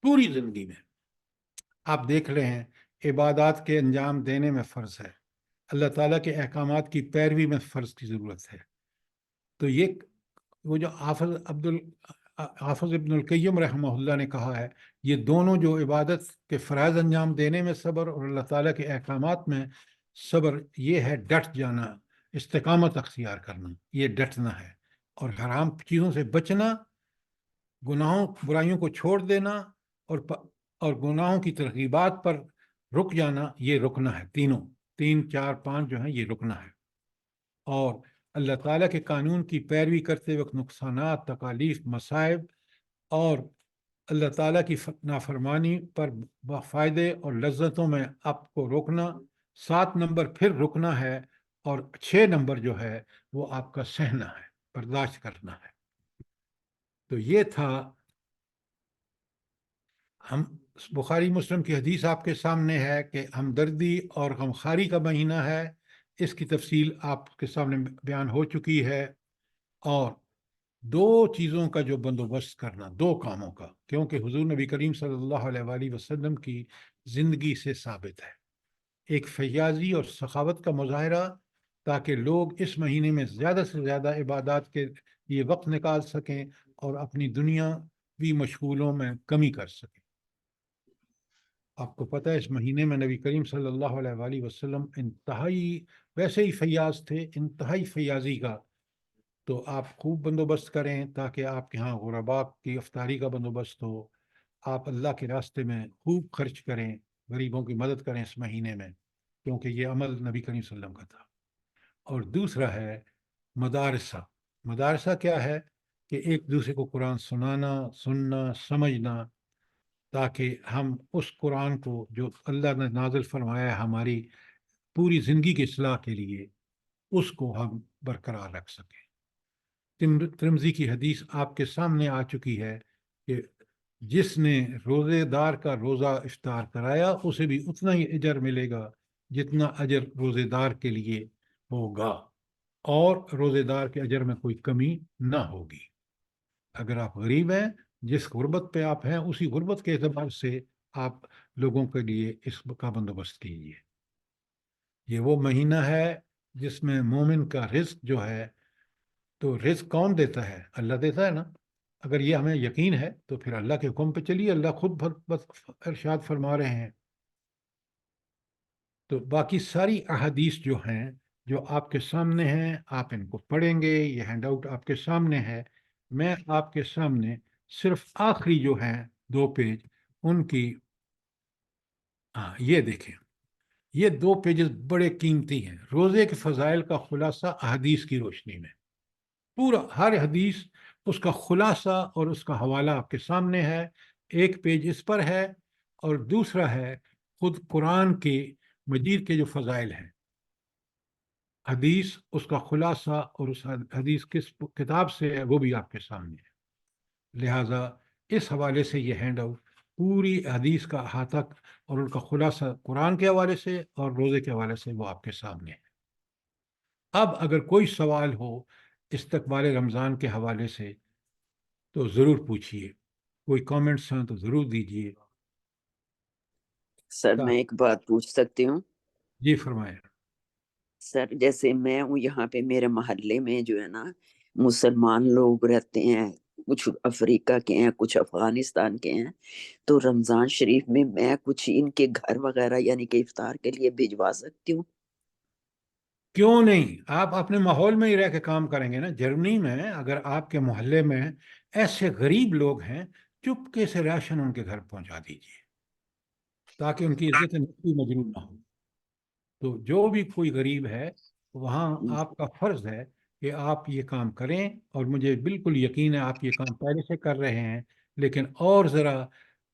پوری زندگی میں آپ دیکھ رہے ہیں عبادات کے انجام دینے میں فرض ہے، اللہ تعالیٰ کے احکامات کی پیروی میں فرض کی ضرورت ہے. تو یہ وہ جو حافظ ابن القیم رحمہ اللہ نے کہا ہے، یہ دونوں جو عبادت کے فرائض انجام دینے میں صبر اور اللہ تعالیٰ کے احکامات میں صبر، یہ ہے ڈٹ جانا، استقامت اختیار کرنا، یہ ڈٹنا ہے. اور حرام چیزوں سے بچنا، گناہوں برائیوں کو چھوڑ دینا، اور گناہوں کی ترغیبات پر رک جانا یہ رکنا ہے، تینوں 3 4 5 جو ہیں یہ رکنا ہے، اور اللہ تعالیٰ کے قانون کی پیروی کرتے وقت نقصانات، تکالیف، مصائب اور اللہ تعالیٰ کی نافرمانی پر فائدے اور لذتوں میں آپ کو روکنا، 7 نمبر پھر رکنا ہے، اور 6 نمبر جو ہے وہ آپ کا سہنا ہے، برداشت کرنا ہے۔ تو یہ تھا، ہم بخاری مسلم کی حدیث آپ کے سامنے ہے کہ ہمدردی اور غمخواری کا مہینہ ہے، اس کی تفصیل آپ کے سامنے بیان ہو چکی ہے، اور 2 چیزوں کا جو بندوبست کرنا، 2 کاموں کا، کیونکہ حضور نبی کریم صلی اللہ علیہ وآلہ وسلم کی زندگی سے ثابت ہے، ایک فیاضی اور سخاوت کا مظاہرہ، تاکہ لوگ اس مہینے میں زیادہ سے زیادہ عبادات کے لیے وقت نکال سکیں اور اپنی دنیاوی مشغولوں میں کمی کر سکیں۔ آپ کو پتہ ہے اس مہینے میں نبی کریم صلی اللہ علیہ وآلہ وسلم انتہائی ویسے ہی فیاض تھے، انتہائی فیاضی کا، تو آپ خوب بندوبست کریں تاکہ آپ کے ہاں غرباء کی افطاری کا بندوبست ہو، آپ اللہ کے راستے میں خوب خرچ کریں، غریبوں کی مدد کریں اس مہینے میں، کیونکہ یہ عمل نبی کریم صلی اللہ علیہ وسلم کا تھا۔ اور دوسرا ہے مدارسہ۔ مدارسہ کیا ہے؟ کہ ایک دوسرے کو قرآن سنانا، سننا، سمجھنا، تاکہ ہم اس قرآن کو جو اللہ نے نازل فرمایا ہے ہماری پوری زندگی کی اصلاح کے لیے، اس کو ہم برقرار رکھ سکیں۔ ترمذی کی حدیث آپ کے سامنے آ چکی ہے کہ جس نے روزے دار کا روزہ افطار کرایا اسے بھی اتنا ہی اجر ملے گا جتنا اجر روزے دار کے لیے ہوگا، اور روزے دار کے اجر میں کوئی کمی نہ ہوگی۔ اگر آپ غریب ہیں، جس غربت پہ آپ ہیں اسی غربت کے اعتبار سے آپ لوگوں کے لیے اس کا بندوبست کیجیے۔ یہ وہ مہینہ ہے جس میں مومن کا رزق جو ہے، تو رزق کون دیتا ہے؟ اللہ دیتا ہے نا۔ اگر یہ ہمیں یقین ہے تو پھر اللہ کے حکم پہ چلیے، اللہ خود ارشاد فرما رہے ہیں۔ تو باقی ساری احادیث جو ہیں جو آپ کے سامنے ہیں، آپ ان کو پڑھیں گے، یہ ہینڈ آؤٹ آپ کے سامنے ہے۔ میں آپ کے سامنے صرف آخری جو ہیں 2 پیج ان کی، یہ دیکھیں، یہ 2 پیجز بڑے قیمتی ہیں، روزے کے فضائل کا خلاصہ احادیث کی روشنی میں، پورا ہر حدیث اس کا خلاصہ اور اس کا حوالہ آپ کے سامنے ہے۔ 1 پیج اس پر ہے، اور دوسرا ہے خود قرآن کے مجید کے جو فضائل ہیں، حدیث اس کا خلاصہ اور اس حدیث کس کتاب سے ہے وہ بھی آپ کے سامنے ہے۔ لہٰذا اس حوالے سے یہ ہینڈ آؤٹ پوری حدیث کا احاطہ اور ان کا خلاصہ قرآن کے حوالے سے اور روزے کے حوالے سے وہ آپ کے سامنے ہے۔ اب اگر کوئی سوال ہو استقبال رمضان کے حوالے سے تو ضرور پوچھیے، کوئی کامنٹس ہیں تو ضرور دیجیے۔ سر میں ایک بات پوچھ سکتی ہوں؟ جی فرمائیں۔ سر جیسے میں ہوں یہاں پہ میرے محلے میں جو ہے نا مسلمان لوگ رہتے ہیں، کچھ افریقہ کے ہیں، کچھ افغانستان کے ہیں، تو رمضان شریف میں میں کچھ ان کے گھر وغیرہ یعنی کہ افطار کے لیے بھجوا سکتی ہوں؟ کیوں نہیں؟ آپ اپنے ماحول میں ہی رہ کے کام کریں گے نا۔ جرمنی میں اگر آپ کے محلے میں ایسے غریب لوگ ہیں، چپکے سے راشن ان کے گھر پہنچا دیجیے تاکہ ان کی عزت نفسی مجروح نہ ہو۔ تو جو بھی کوئی غریب ہے وہاں آپ کا فرض ہے کہ آپ یہ کام کریں، اور مجھے بالکل یقین ہے آپ یہ کام پہلے سے کر رہے ہیں، لیکن اور ذرا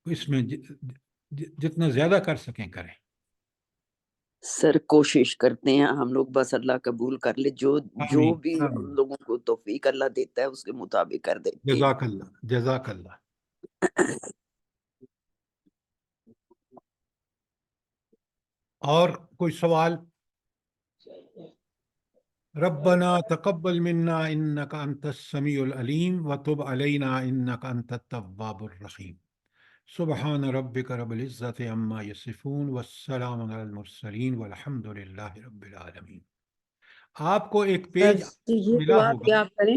اس میں جتنا زیادہ کر سکیں کریں۔ سر کوشش کرتے ہیں ہم لوگ، بس اللہ قبول کر لے، جو آمین بھی آمین۔ لوگوں کو توفیق اللہ دیتا ہے اس کے مطابق کر دیتے ہیں۔ جزاک اللہ، جزاک اللہ۔ اور کوئی سوال؟ ربنا تقبل منا انك انت السميع العليم وتب علينا انك انت التواب الرحيم۔ سبحان ربك رب العزة عما يصفون والسلام على المرسلين والحمد لله رب العالمين۔ آپ کو ایک پیج سر یہ ملا دعا ہوگا، کیا آپ کریں؟